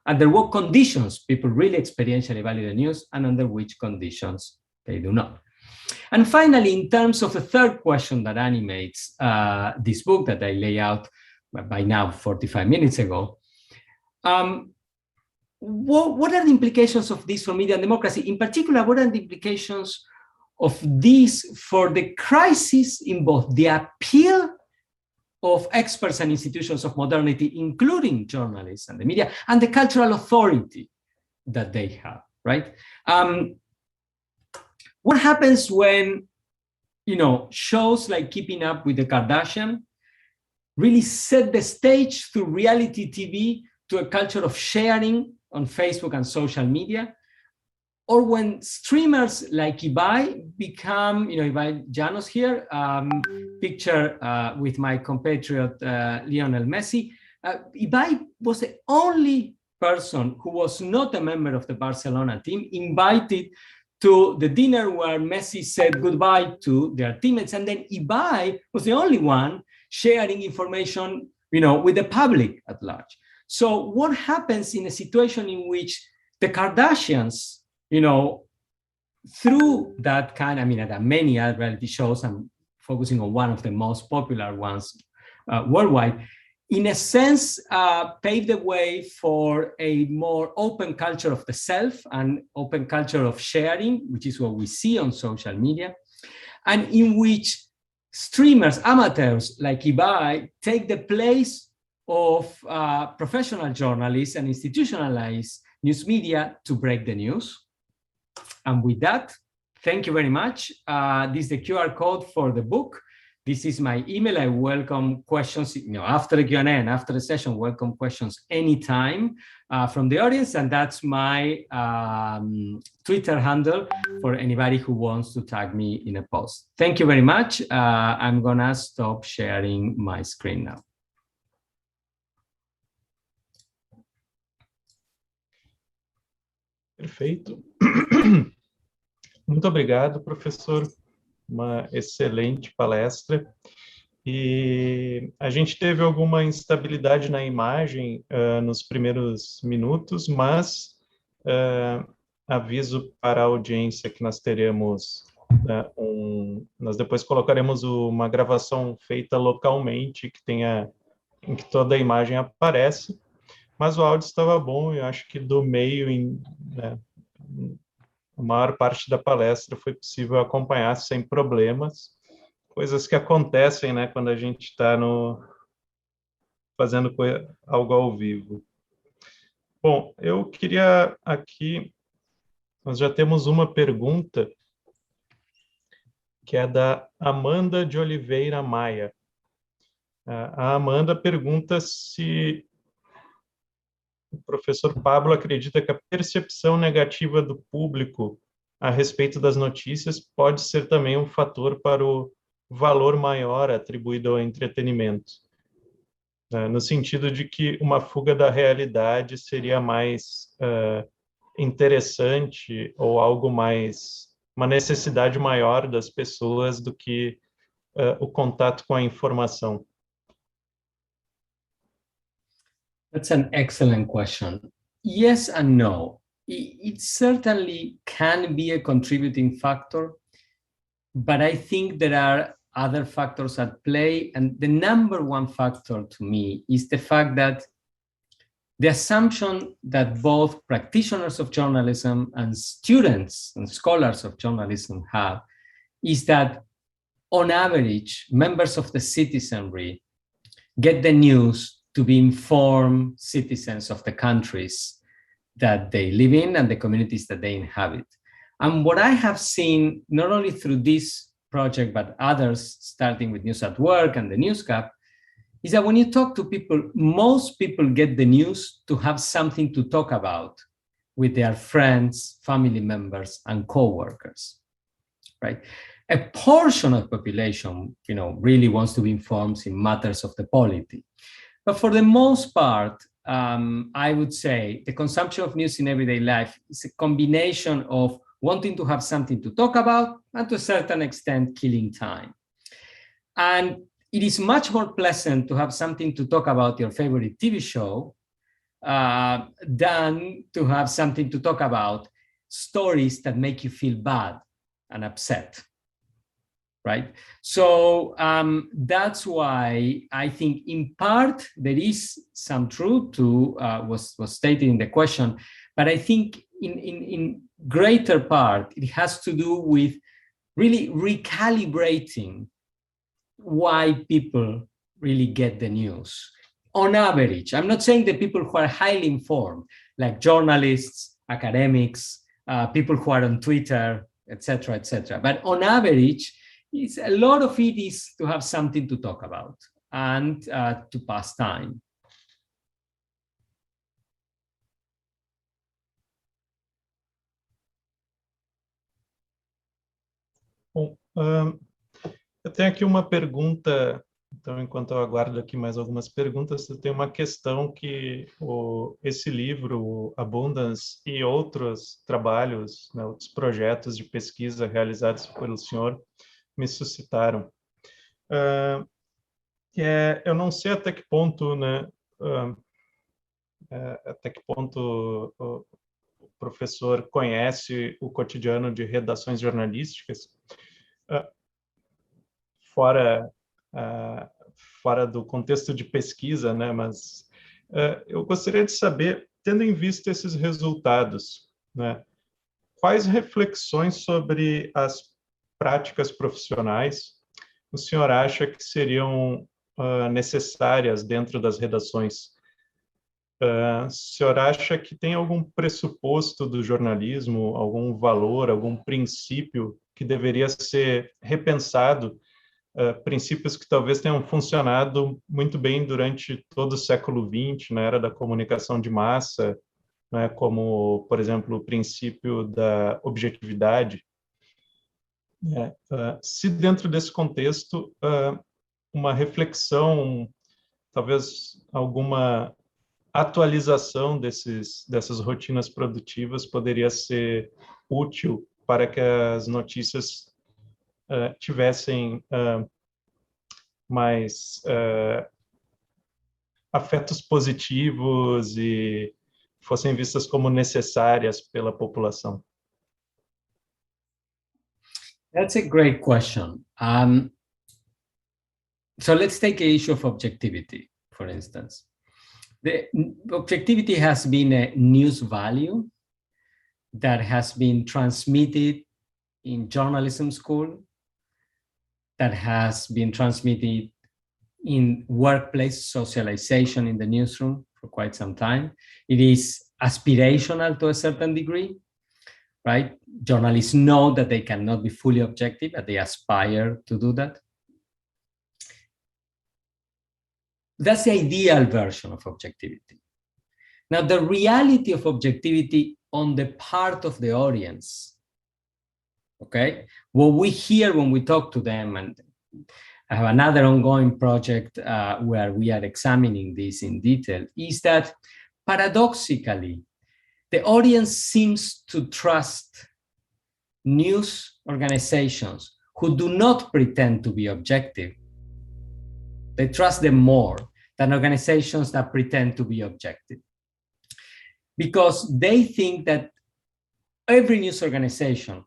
under what conditions people really experientially value the news and under which conditions they do not? And finally, in terms of the third question that animates this book that I lay out by now 45 minutes ago, what are the implications of this for media and democracy? In particular, what are the implications of this for the crisis in both the appeal of experts and institutions of modernity, including journalists and the media, and the cultural authority that they have, right? What happens when, shows like Keeping Up with the Kardashians really set the stage through reality TV to a culture of sharing on Facebook and social media? Or when streamers like Ibai become, Ibai Llanos here, picture with my compatriot Lionel Messi. Ibai was the only person who was not a member of the Barcelona team invited to the dinner where Messi said goodbye to their teammates. And then Ibai was the only one sharing information, with the public at large. So what happens in a situation in which the Kardashians, through that kind, there are many other reality shows, I'm focusing on one of the most popular ones worldwide, in a sense, paved the way for a more open culture of the self and open culture of sharing, which is what we see on social media, and in which streamers, amateurs like Ibai, take the place of professional journalists and institutionalized news media to break the news. And with that, thank you very much. This is the QR code for the book. This is my email. I welcome questions, after the Q&A and after the session, welcome questions anytime from the audience. And that's my Twitter handle for anybody who wants to tag me in a post. Thank you very much. I'm gonna stop sharing my screen now. Perfeito. Muito obrigado, professor. Uma excelente palestra. E a gente teve alguma instabilidade na imagem nos primeiros minutos, mas aviso para a audiência que nós teremos nós depois colocaremos uma gravação feita localmente em que toda a imagem aparece. Mas o áudio estava bom, eu acho que do meio, a maior parte da palestra foi possível acompanhar sem problemas, coisas que acontecem, quando a gente está fazendo algo ao vivo. Bom, eu queria aqui, nós já temos uma pergunta, que é da Amanda de Oliveira Maia. A Amanda pergunta se o professor Pablo acredita que a percepção negativa do público a respeito das notícias pode ser também um fator para o valor maior atribuído ao entretenimento, no sentido de que uma fuga da realidade seria mais interessante ou algo mais, uma necessidade maior das pessoas do que o contato com a informação? That's an excellent question. Yes and no. It certainly can be a contributing factor, but I think there are other factors at play. And the number one factor to me is the fact that the assumption that both practitioners of journalism and students and scholars of journalism have is that, on average, members of the citizenry get the news to be informed citizens of the countries that they live in and the communities that they inhabit. And what I have seen, not only through this project, but others, starting with News at Work and the Newscap, is that when you talk to people, most people get the news to have something to talk about with their friends, family members, and co-workers, right? A portion of the population, really wants to be informed in matters of the polity. But for the most part, I would say the consumption of news in everyday life is a combination of wanting to have something to talk about and, to a certain extent, killing time. And it is much more pleasant to have something to talk about your favorite TV show than to have something to talk about stories that make you feel bad and upset. Right? So that's why I think in part there is some truth to was stated in the question, but I think in greater part it has to do with really recalibrating why people really get the news. On average, I'm not saying the people who are highly informed, like journalists, academics, people who are on Twitter, etc., but on average, a lot of it is to have something to talk about and to pass time. Bom, eu tenho aqui uma pergunta, então, enquanto eu aguardo aqui mais algumas perguntas, eu tenho uma questão que esse livro, Abundance, e outros trabalhos, né, outros projetos de pesquisa realizados pelo senhor, me suscitaram. Eu não sei até que ponto, né, até que ponto o professor conhece o cotidiano de redações jornalísticas, fora do contexto de pesquisa, né, mas eu gostaria de saber, tendo em vista esses resultados, né, quais reflexões sobre as práticas profissionais o senhor acha que seriam necessárias dentro das redações? O senhor acha que tem algum pressuposto do jornalismo, algum valor, algum princípio que deveria ser repensado, princípios que talvez tenham funcionado muito bem durante todo o século XX, na era da comunicação de massa, né, como, por exemplo, o princípio da objetividade? Se dentro desse contexto, uma reflexão, talvez alguma atualização dessas rotinas produtivas poderia ser útil para que as notícias tivessem mais afetos positivos e fossem vistas como necessárias pela população. That's a great question. So let's take the issue of objectivity, for instance. The objectivity has been a news value that has been transmitted in journalism school, that has been transmitted in workplace socialization in the newsroom for quite some time. It is aspirational to a certain degree, right? Journalists know that they cannot be fully objective, but they aspire to do that. That's the ideal version of objectivity. Now, the reality of objectivity on the part of the audience, okay? What we hear when we talk to them, and I have another ongoing project where we are examining this in detail, is that paradoxically, the audience seems to trust news organizations who do not pretend to be objective. They trust them more than organizations that pretend to be objective, because they think that every news organization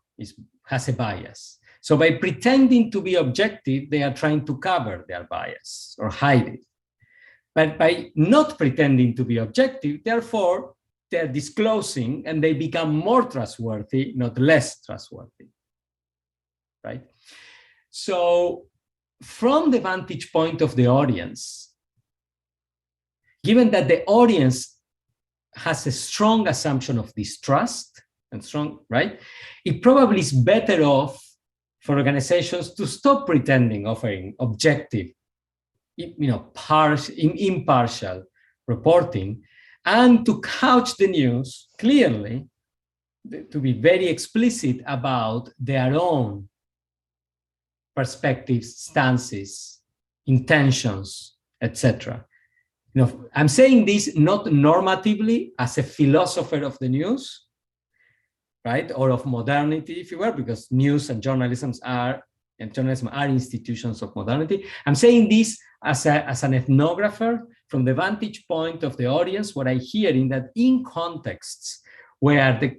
has a bias. So by pretending to be objective, they are trying to cover their bias or hide it. But by not pretending to be objective, therefore, they're disclosing and they become more trustworthy, not less trustworthy, right? So from the vantage point of the audience, given that the audience has a strong assumption of distrust and strong, right? It probably is better off for organizations to stop pretending offering objective, impartial reporting, and to couch the news clearly, to be very explicit about their own perspectives, stances, intentions, etc. I'm saying this not normatively as a philosopher of the news, right, or of modernity, if you will, because news and journalism are institutions of modernity. I'm saying this as an ethnographer from the vantage point of the audience. What I hear in that in contexts where there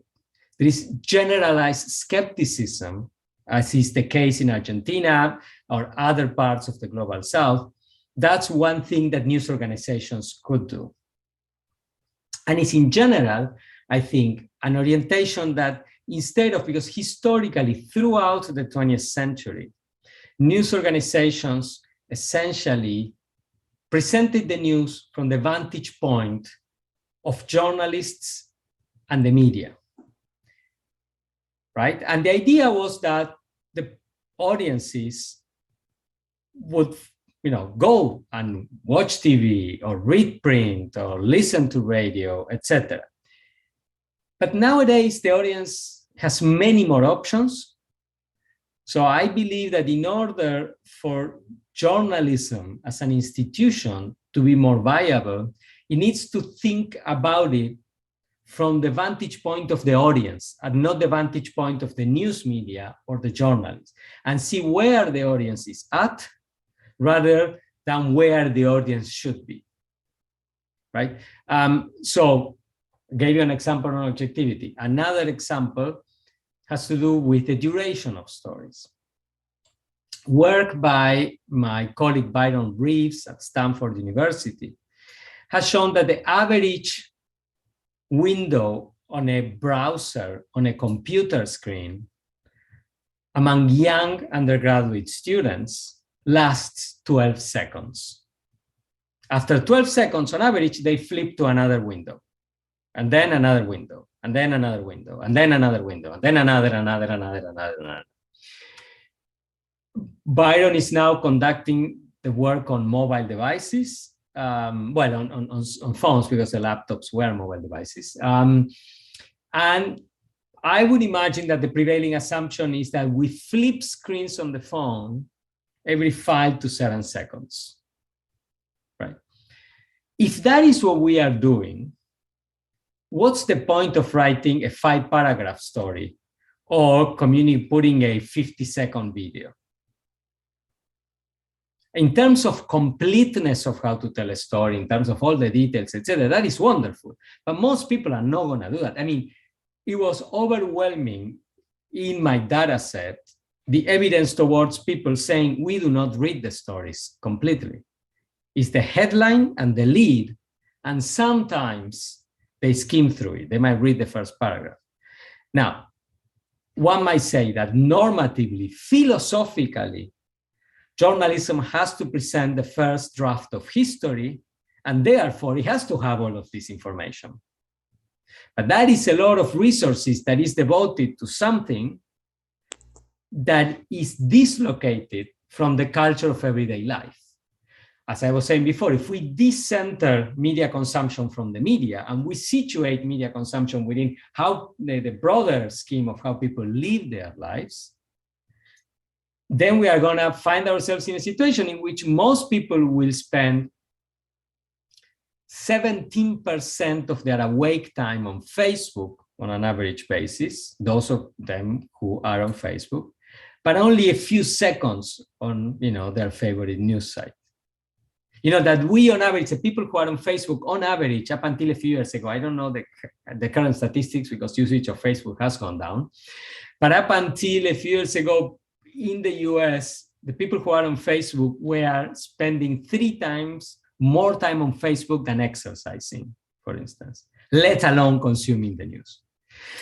is generalized skepticism, as is the case in Argentina or other parts of the global South, that's one thing that news organizations could do. And it's in general, I think, an orientation that instead of, because historically throughout the 20th century, news organizations essentially presented the news from the vantage point of journalists and the media, right? And the idea was that the audiences would go and watch TV or read print or listen to radio, etc. But nowadays, the audience has many more options. So I believe that in order for journalism as an institution to be more viable, it needs to think about it from the vantage point of the audience and not the vantage point of the news media or the journalists, and see where the audience is at rather than where the audience should be, right? So I gave you an example on objectivity. Another example has to do with the duration of stories. Work by my colleague Byron Reeves at Stanford University has shown that the average window on a browser, on a computer screen, among young undergraduate students lasts 12 seconds. After 12 seconds, on average, they flip to another window, and then another window, and then another window, and then another window, and then another. Byron is now conducting the work on mobile devices, on phones, because the laptops were mobile devices. And I would imagine that the prevailing assumption is that we flip screens on the phone every 5 to 7 seconds, right? If that is what we are doing, what's the point of writing a 5-paragraph story or putting a 50-second video? In terms of completeness of how to tell a story, in terms of all the details, etc., that is wonderful. But most people are not going to do that. I mean, it was overwhelming in my data set, the evidence towards people saying we do not read the stories completely. It's the headline and the lead, and sometimes they skim through it. They might read the first paragraph. Now, one might say that normatively, philosophically, journalism has to present the first draft of history, and therefore it has to have all of this information. But that is a lot of resources that is devoted to something that is dislocated from the culture of everyday life. As I was saying before, if we decenter media consumption from the media and we situate media consumption within how the broader scheme of how people live their lives, then we are going to find ourselves in a situation in which most people will spend 17% of their awake time on Facebook on an average basis, those of them who are on Facebook, but only a few seconds on their favorite news site. That we on average, the people who are on Facebook on average up until a few years ago, I don't know the current statistics because usage of Facebook has gone down, but up until a few years ago in the US, the people who are on Facebook were spending 3 times more time on Facebook than exercising, for instance, let alone consuming the news.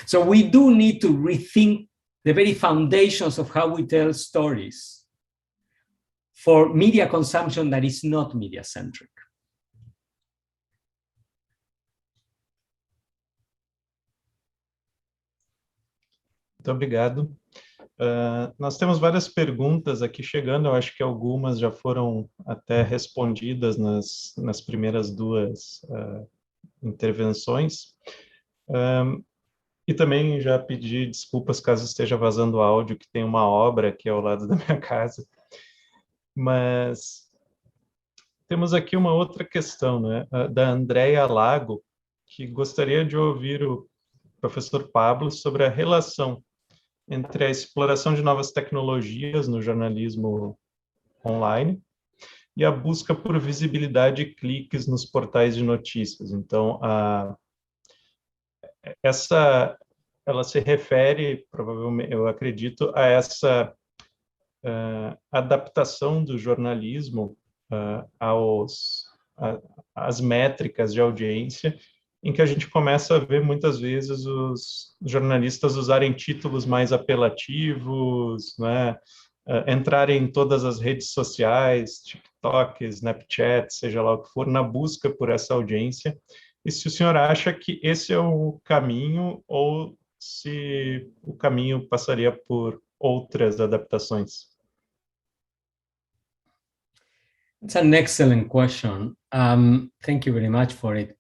So we do need to rethink the very foundations of how we tell stories for media consumption that is not media-centric. Muito obrigado. Nós temos várias perguntas aqui chegando, eu acho que algumas já foram até respondidas nas primeiras 2 intervenções. E também já pedi desculpas caso esteja vazando áudio, que tem uma obra aqui ao lado da minha casa. Mas temos aqui uma outra questão, né, da Andrea Lago, que gostaria de ouvir o professor Pablo sobre a relação entre a exploração de novas tecnologias no jornalismo online e a busca por visibilidade e cliques nos portais de notícias. Então, ela se refere, provavelmente, eu acredito, a essa adaptação do jornalismo às métricas de audiência, em que a gente começa a ver muitas vezes os jornalistas usarem títulos mais apelativos, né? Entrarem em todas as redes sociais, TikTok, Snapchat, seja lá o que for, na busca por essa audiência. E se o senhor acha que esse é o caminho ou se o caminho passaria por outras adaptações? It's an excellent question. Thank you very much for it.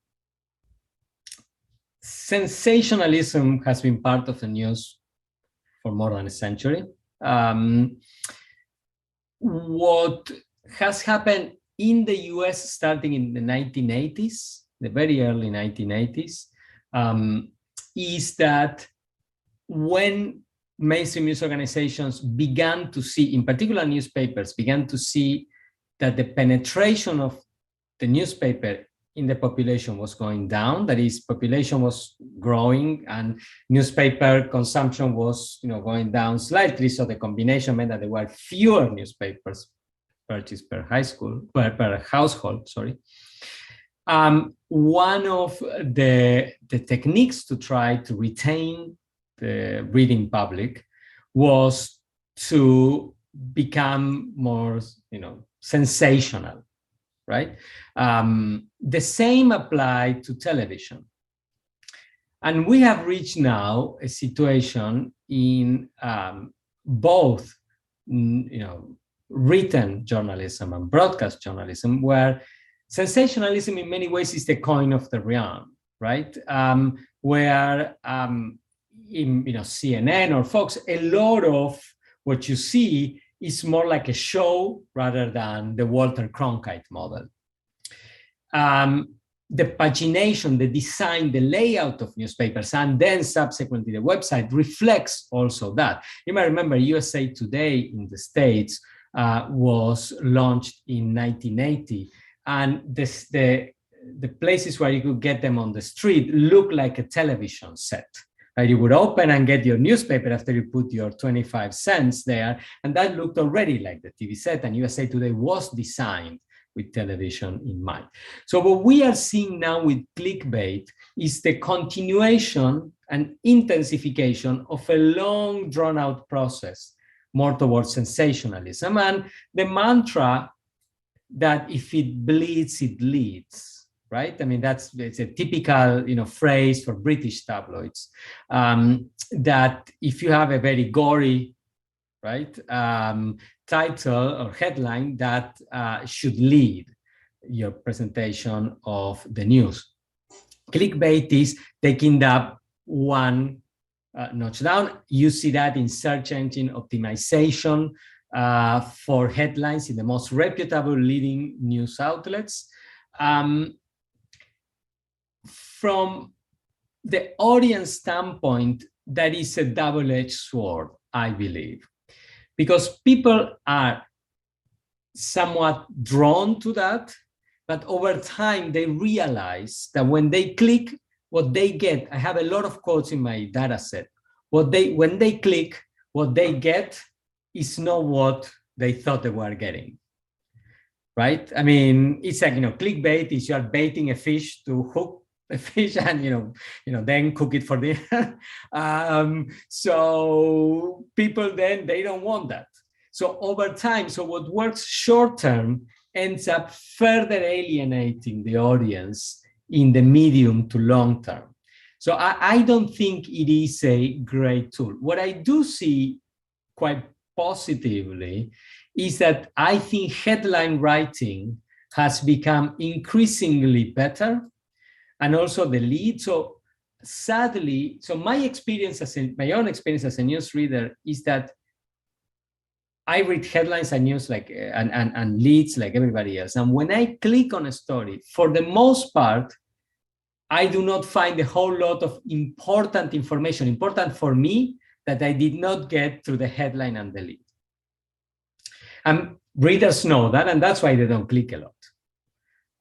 Sensationalism has been part of the news for more than a century. What has happened in the US starting in the 1980s, the very early 1980s, is that when mainstream news organizations began to see, in particular newspapers, began to see that the penetration of the newspaper in the population was going down, that is, population was growing and newspaper consumption was going down slightly, so the combination meant that there were fewer newspapers purchased per household, sorry. One of the techniques to try to retain the reading public was to become more, sensational, right? The same applied to television. And we have reached now a situation in both, written journalism and broadcast journalism where sensationalism in many ways is the coin of the realm, right? Where in CNN or Fox, a lot of what you see is more like a show rather than the Walter Cronkite model. The pagination, the design, the layout of newspapers, and then subsequently the website reflects also that. You might remember USA Today in the States was launched in 1980, and the places where you could get them on the street look like a television set. Right? You would open and get your newspaper after you put your 25 cents there, and that looked already like the TV set, and USA Today was designed with television in mind. So what we are seeing now with clickbait is the continuation and intensification of a long drawn-out process, more towards sensationalism, and the mantra that if it bleeds, it leads, right? I mean, it's a typical, phrase for British tabloids, that if you have a very gory, right, title or headline, that should lead your presentation of the news. Clickbait is taking that one notch down. You see that in search engine optimization for headlines in the most reputable leading news outlets. from the audience standpoint, that is a double-edged sword, I believe, because people are somewhat drawn to that, but over time they realize that when they click, what they get, I have a lot of quotes in my data set, when they click, what they get is not what they thought they were getting, right? I mean, it's like, clickbait is you are baiting a fish to hook a fish and, then cook it for dinner. So people then, they don't want that. So over time, so what works short term ends up further alienating the audience in the medium to long term. So I don't think it is a great tool. What I do see quite positively is that I think headline writing has become increasingly better, and also the lead. So sadly, so my own experience as a newsreader is that I read headlines and news and leads like everybody else. And when I click on a story, for the most part, I do not find a whole lot of important information, important for me, that I did not get through the headline and the lead. And readers know that, and that's why they don't click a lot,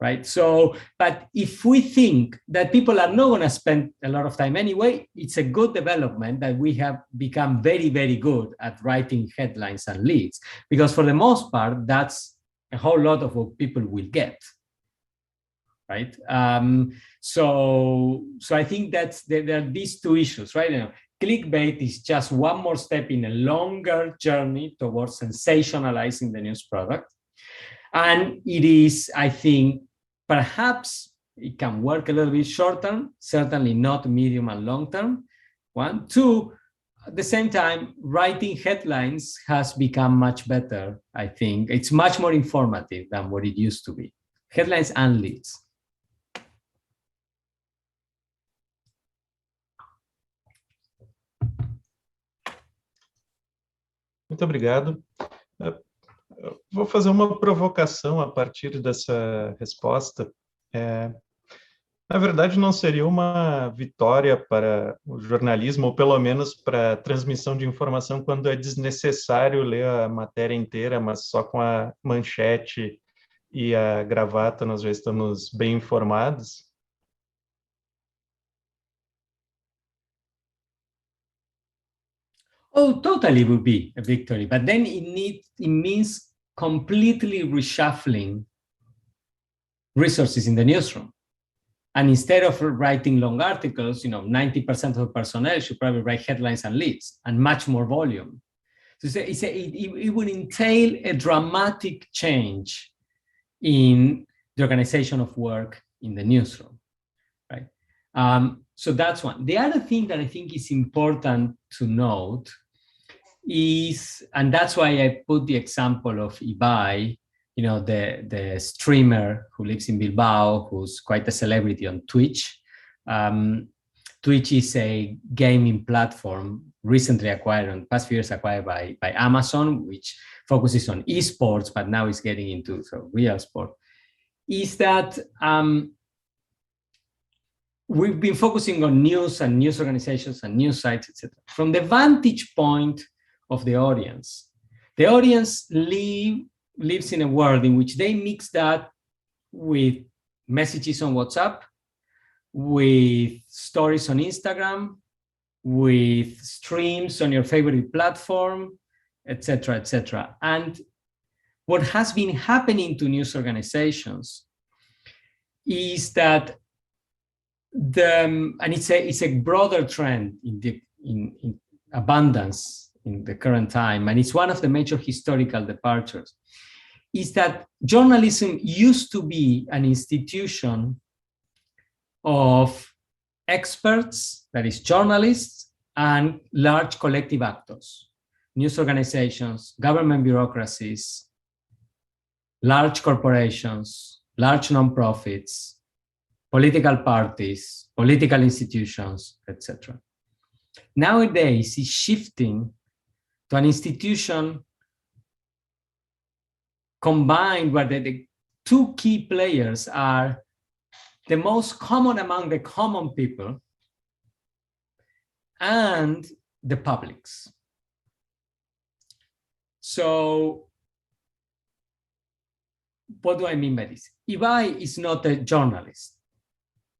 right? So, but if we think that people are not going to spend a lot of time anyway, it's a good development that we have become very, very good at writing headlines and leads, because for the most part, that's a whole lot of what people will get, right? So I think there are these two issues, right? Clickbait is just one more step in a longer journey towards sensationalizing the news product. And it is, I think, perhaps it can work a little bit short term, certainly not medium and long term. One. Two, at the same time, writing headlines has become much better, I think. It's much more informative than what it used to be. Headlines and leads. Muito obrigado. Vou fazer uma provocação a partir dessa resposta. Na verdade, não seria uma vitória para o jornalismo, ou pelo menos para a transmissão de informação, quando é desnecessário ler a matéria inteira, mas só com a manchete e a gravata nós já estamos bem informados? Oh, totally would be a victory, but then it means completely reshuffling resources in the newsroom. And instead of writing long articles, 90% of the personnel should probably write headlines and leads and much more volume. So it would entail a dramatic change in the organization of work in the newsroom, right? So that's one. The other thing that I think is important to note is, and that's why I put the example of Ibai, the streamer who lives in Bilbao, who's quite a celebrity on Twitch. Twitch is a gaming platform recently acquired, in the past few years acquired by Amazon, which focuses on esports, but now is getting into real sport. Is that we've been focusing on news and news organizations and news sites, etc. From the vantage point of the audience lives in a world in which they mix that with messages on WhatsApp, with stories on Instagram, with streams on your favorite platform, etc., etc. And what has been happening to news organizations is that and it's a broader trend in abundance in the current time, and it's one of the major historical departures, is that journalism used to be an institution of experts, that is journalists, and large collective actors, news organizations, government bureaucracies, large corporations, large nonprofits, political parties, political institutions, etc. Nowadays, it's shifting to an institution combined where the two key players are the most common among the common people, and the publics. So what do I mean by this? Ibai is not a journalist,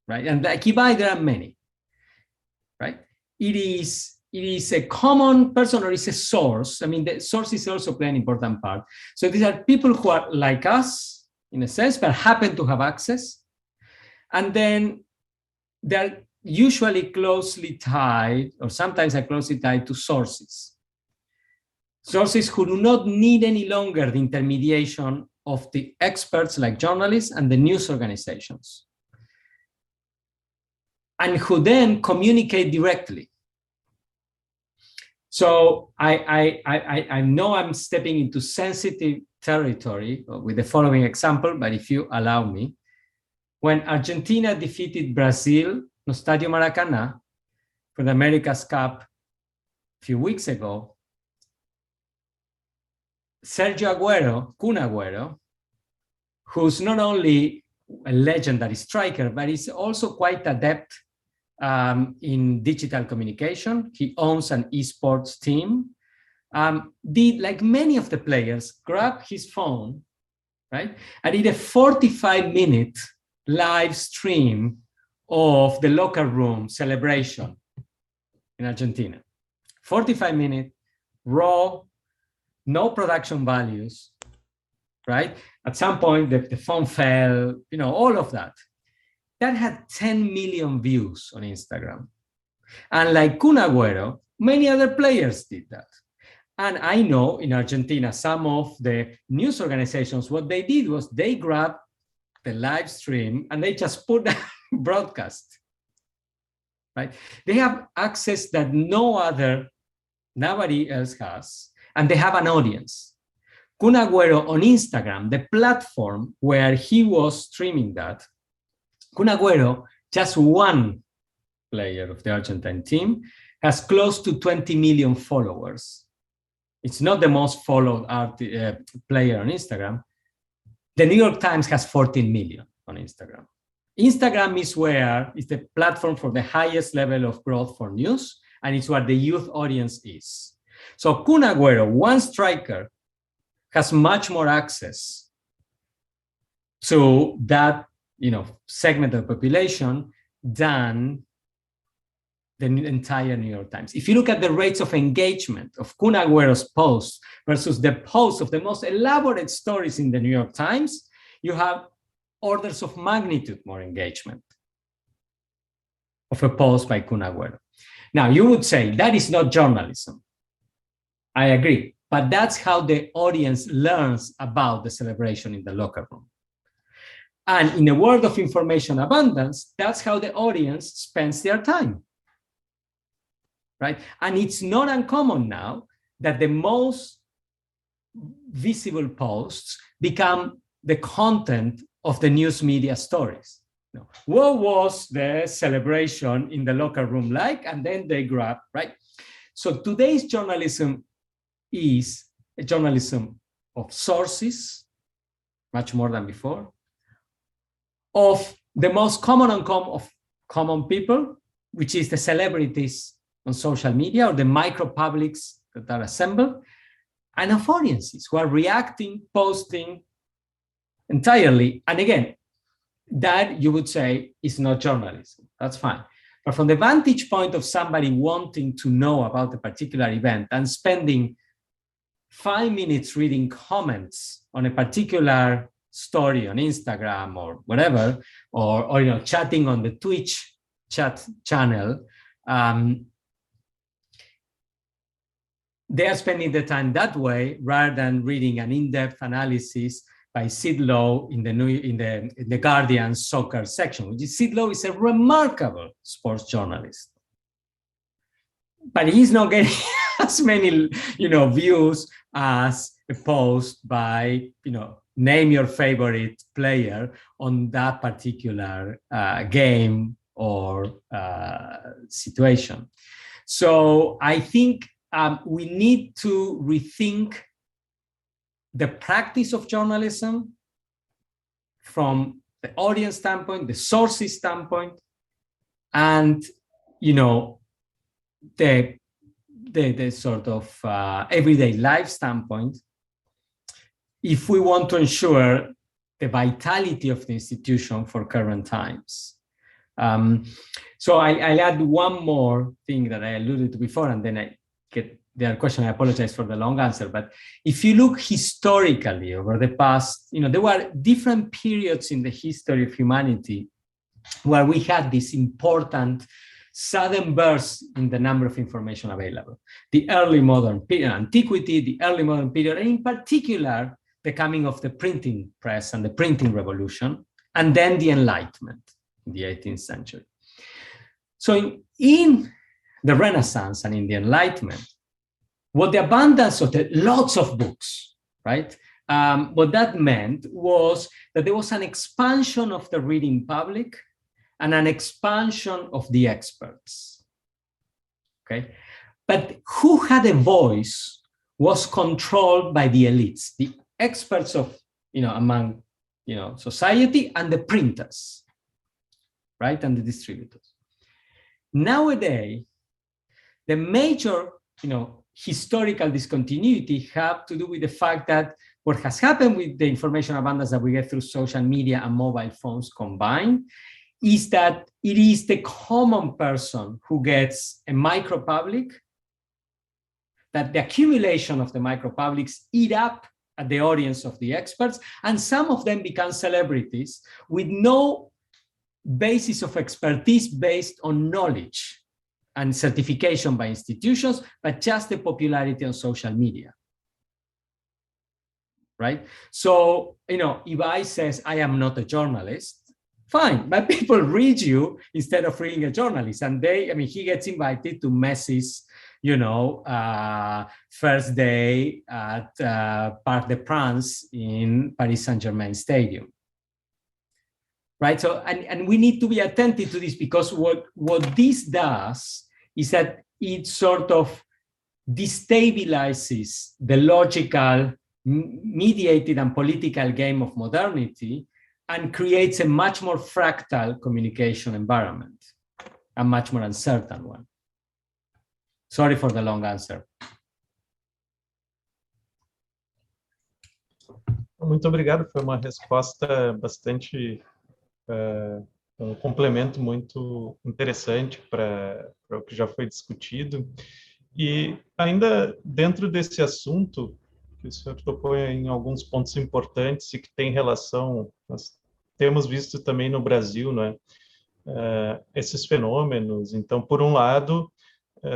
right? And like Ibai, there are many, right? It is a common person, or is a source. I mean, the sources also play an important part. So these are people who are like us, in a sense, but happen to have access. And then they're usually closely tied, or sometimes are closely tied to sources. Sources who do not need any longer the intermediation of the experts like journalists and the news organizations, and who then communicate directly. So I know I'm stepping into sensitive territory with the following example, but if you allow me, when Argentina defeated Brazil no Stadio Maracanã for the America's Cup a few weeks ago, Sergio Agüero, Kun Agüero, who's not only a legendary striker, but is also quite adept in digital communication. He owns an esports team. Did, like many of the players, grab his phone, right, and did a 45-minute live stream of the locker room celebration in Argentina. 45-minute, raw, no production values, right? At some point, the phone fell, you know, all of that. That had 10 million views on Instagram. And like Kun Agüero, many other players did that. And I know in Argentina, some of the news organizations, what they did was they grabbed the live stream and they just put a broadcast, right? They have access that nobody else has, and they have an audience. Kun Agüero on Instagram, the platform where he was streaming that, Kun Agüero, just one player of the Argentine team, has close to 20 million followers. It's not the most followed player on Instagram. The New York Times has 14 million on Instagram. Instagram is the platform for the highest level of growth for news, and it's where the youth audience is. So Kun Agüero, one striker, has much more access to that, you know, segment of the population than the entire New York Times. If you look at the rates of engagement of Kun Agüero's posts versus the posts of the most elaborate stories in the New York Times, you have orders of magnitude more engagement of a post by Kun Agüero. Now, you would say that is not journalism. I agree, but that's how the audience learns about the celebration in the locker room. And in a world of information abundance, that's how the audience spends their time, right? And it's not uncommon now that the most visible posts become the content of the news media stories. You know, what was the celebration in the locker room like? And then they grab, right? So today's journalism is a journalism of sources, much more than before, of the most common of common people, which is the celebrities on social media or the micro publics that are assembled, and of audiences who are reacting, posting entirely. And again, that you would say is not journalism. That's fine. But from the vantage point of somebody wanting to know about a particular event and spending 5 minutes reading comments on a particular story on Instagram or whatever, or you know, chatting on the Twitch chat channel, they are spending the time that way rather than reading an in-depth analysis by Sid Lowe in the Guardian soccer section, which is Sid Lowe is a remarkable sports journalist, but he's not getting as many, you know, views as a post by, you know, name your favorite player on that particular game or situation. So I think we need to rethink the practice of journalism from the audience standpoint, the sources standpoint, and the sort of everyday life standpoint, if we want to ensure the vitality of the institution for current times. So I'll add one more thing that I alluded to before, and then I get the other question. I apologize for the long answer, but if you look historically over the past, there were different periods in the history of humanity where we had this important sudden burst in the number of information available. The early modern period, antiquity, the early modern period, and in particular, the coming of the printing press and the printing revolution, and then the Enlightenment in the 18th century. So in the Renaissance and in the Enlightenment, what the abundance of lots of books, right? What that meant was that there was an expansion of the reading public and an expansion of the experts, okay? But who had a voice was controlled by the elites, the experts of, among, society, and the printers, right? And the distributors. Nowadays, the major, historical discontinuity have to do with the fact that what has happened with the information abundance that we get through social media and mobile phones combined is that it is the common person who gets a micropublic, that the accumulation of the micropublics eat up at the audience of the experts, and some of them become celebrities with no basis of expertise based on knowledge and certification by institutions, but just the popularity on social media, right? So, Ibai says, I am not a journalist. Fine, but people read you instead of reading a journalist. And he gets invited to Messi's, first day at Parc des Princes in Paris Saint-Germain Stadium. Right, so, and we need to be attentive to this, because what this does is that it sort of destabilizes the logical, mediated and political game of modernity and creates a much more fractal communication environment, a much more uncertain one. Sorry for the long answer. Muito obrigado, foi uma resposta bastante, um complemento muito interessante para o que já foi discutido. E ainda dentro desse assunto, que o senhor tocou em alguns pontos importantes e que tem relação, nós temos visto também no Brasil, né, esses fenômenos. Então, por um lado,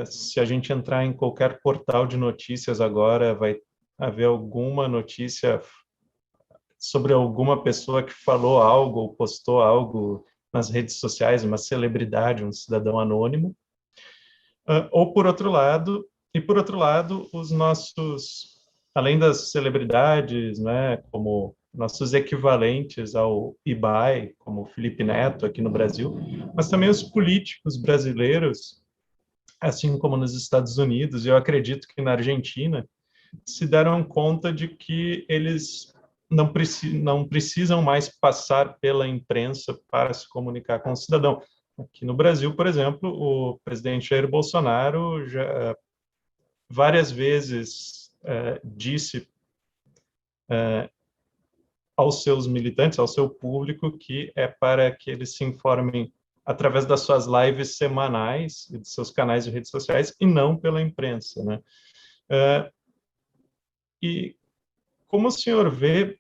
se a gente entrar em qualquer portal de notícias agora, vai haver alguma notícia sobre alguma pessoa que falou algo ou postou algo nas redes sociais, uma celebridade, um cidadão anônimo. Ou por outro lado, os nossos, além das celebridades, né, como nossos equivalentes ao Ibai, como Felipe Neto aqui no Brasil, mas também os políticos brasileiros, assim como nos Estados Unidos, e eu acredito que na Argentina, se deram conta de que eles não precisam mais passar pela imprensa para se comunicar com o cidadão. Aqui no Brasil, por exemplo, o presidente Jair Bolsonaro já várias vezes disse aos seus militantes, ao seu público, que é para que eles se informem através das suas lives semanais e dos seus canais de redes sociais e não pela imprensa, né? E como o senhor vê,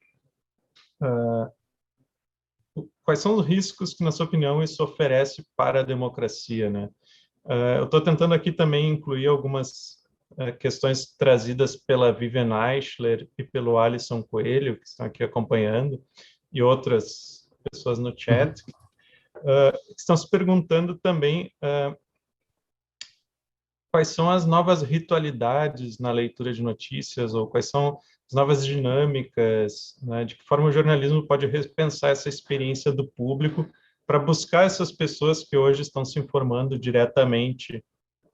quais são os riscos que, na sua opinião, isso oferece para a democracia, né? Eu estou tentando aqui também incluir algumas questões trazidas pela Vivian Eichler e pelo Alisson Coelho, que estão aqui acompanhando, e outras pessoas no chat, que estão se perguntando também quais são as novas ritualidades na leitura de notícias, ou quais são as novas dinâmicas, né, de que forma o jornalismo pode repensar essa experiência do público para buscar essas pessoas que hoje estão se informando diretamente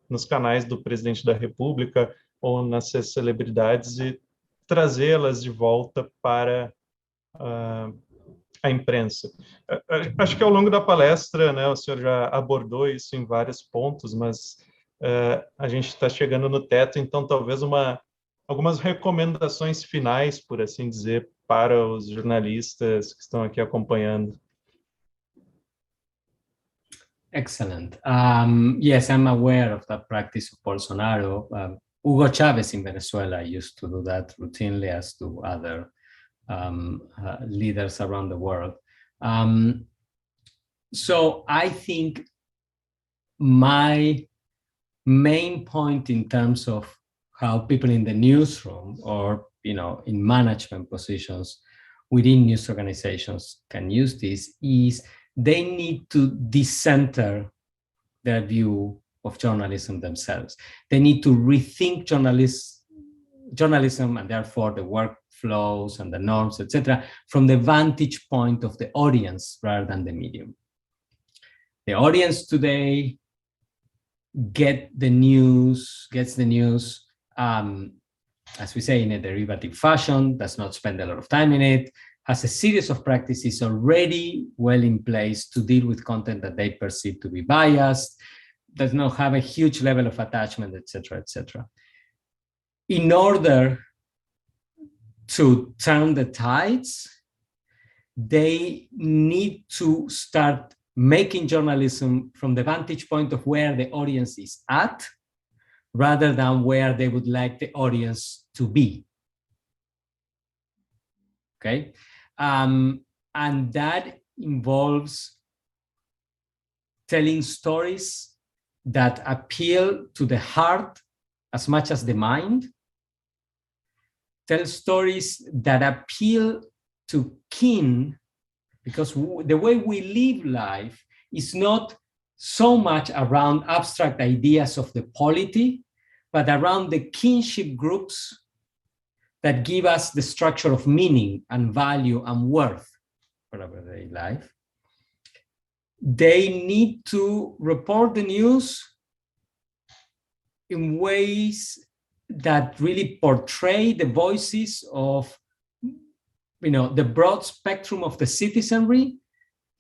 nos canais do presidente da República ou nas celebridades e trazê-las de volta para a imprensa. Acho que ao longo da palestra, né, o senhor já abordou isso em vários pontos, mas a gente está chegando no teto, então talvez algumas recomendações finais, por assim dizer, para os jornalistas que estão aqui acompanhando. Excellent. Yes, I'm aware of that practice of Bolsonaro. Hugo Chavez in Venezuela used to do that routinely, as do other leaders around the world. So I think my main point in terms of how people in the newsroom or in management positions within news organizations can use this is they need to decenter their view of journalism themselves. They need to rethink journalism and therefore the workflows and the norms, etc., from the vantage point of the audience rather than the medium. The audience today gets the news, as we say, in a derivative fashion, does not spend a lot of time in it, has a series of practices already well in place to deal with content that they perceive to be biased, does not have a huge level of attachment, etc., etc. In order to turn the tides, they need to start making journalism from the vantage point of where the audience is at, rather than where they would like the audience to be. Okay, and that involves telling stories that appeal to the heart as much as the mind, tell stories that appeal to kin, because the way we live life is not so much around abstract ideas of the polity, but around the kinship groups that give us the structure of meaning and value and worth for everyday life. They need to report the news in ways that really portray the voices of the broad spectrum of the citizenry.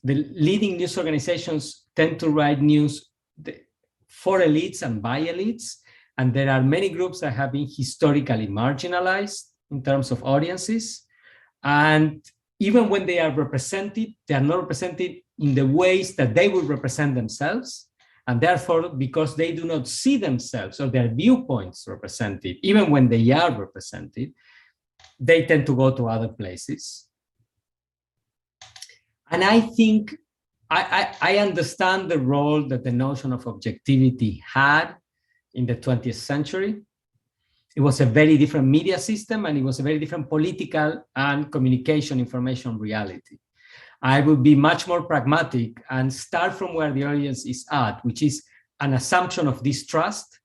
The leading news organizations tend to write news for elites and by elites, and there are many groups that have been historically marginalized in terms of audiences, and even when they are represented, they are not represented in the ways that they would represent themselves, and therefore, because they do not see themselves or their viewpoints represented, even when they are represented, they tend to go to other places. And I think I understand the role that the notion of objectivity had in the 20th century. It was a very different media system, and it was a very different political and communication information reality. I would be much more pragmatic and start from where the audience is at, which is an assumption of distrust,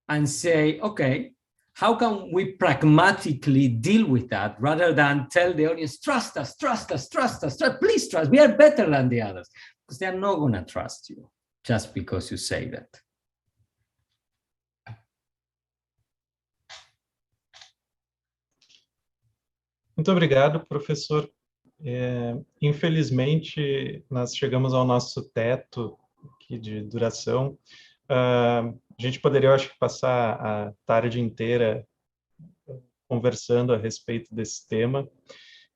and say, okay, how can we pragmatically deal with that rather than tell the audience, trust us, please trust, we are better than the others, because they're not going to trust you just because you say that. Muito obrigado, professor. Infelizmente, nós chegamos ao nosso teto aqui de duração. A gente poderia, eu acho que, passar a tarde inteira conversando a respeito desse tema.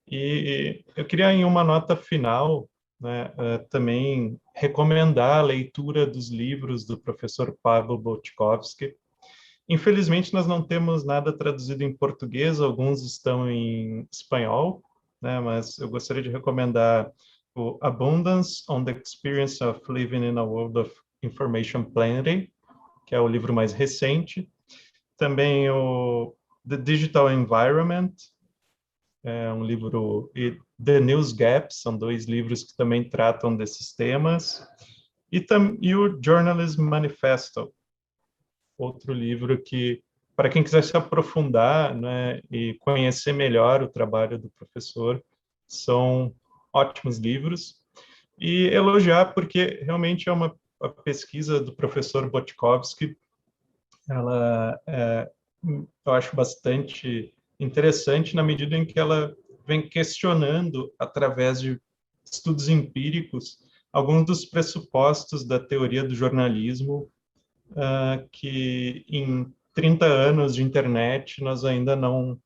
E eu queria, em uma nota final, né, também recomendar a leitura dos livros do professor Pablo Boczkowski. Infelizmente, nós não temos nada traduzido em português, alguns estão em espanhol, né, mas eu gostaria de recomendar o Abundance on the Experience of Living in a World of Information Plenty, que é o livro mais recente. Também o The Digital Environment, é um livro, e The News Gap, são dois livros que também tratam desses temas. E o Journalism Manifesto, outro livro que, para quem quiser se aprofundar, né, e conhecer melhor o trabalho do professor, são ótimos livros. E elogiar, porque realmente é a pesquisa do professor Boczkowski, ela eu acho bastante interessante na medida em que ela vem questionando, através de estudos empíricos, alguns dos pressupostos da teoria do jornalismo que em 30 anos de internet nós ainda não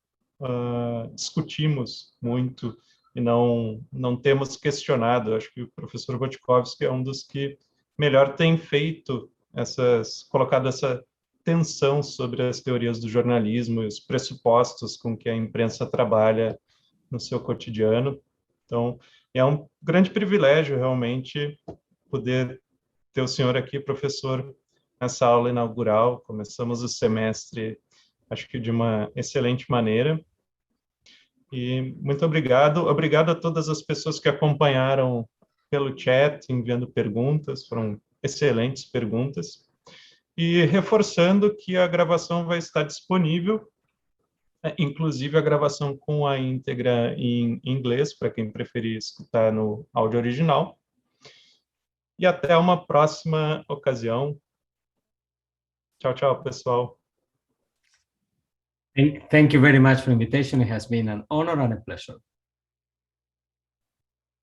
discutimos muito e não temos questionado. Acho que o professor Boczkowski é um dos que melhor tem feito colocado essa tensão sobre as teorias do jornalismo e os pressupostos com que a imprensa trabalha no seu cotidiano. Então, é um grande privilégio, realmente, poder ter o senhor aqui, professor, nessa aula inaugural. Começamos o semestre, acho que de uma excelente maneira. E muito obrigado. Obrigado a todas as pessoas que acompanharam pelo chat, enviando perguntas. Foram excelentes perguntas. E reforçando que a gravação vai estar disponível, inclusive a gravação com a íntegra em inglês, para quem preferir escutar no áudio original. E até uma próxima ocasião. Tchau, tchau, pessoal. Thank you very much for the invitation. It has been an honor and a pleasure.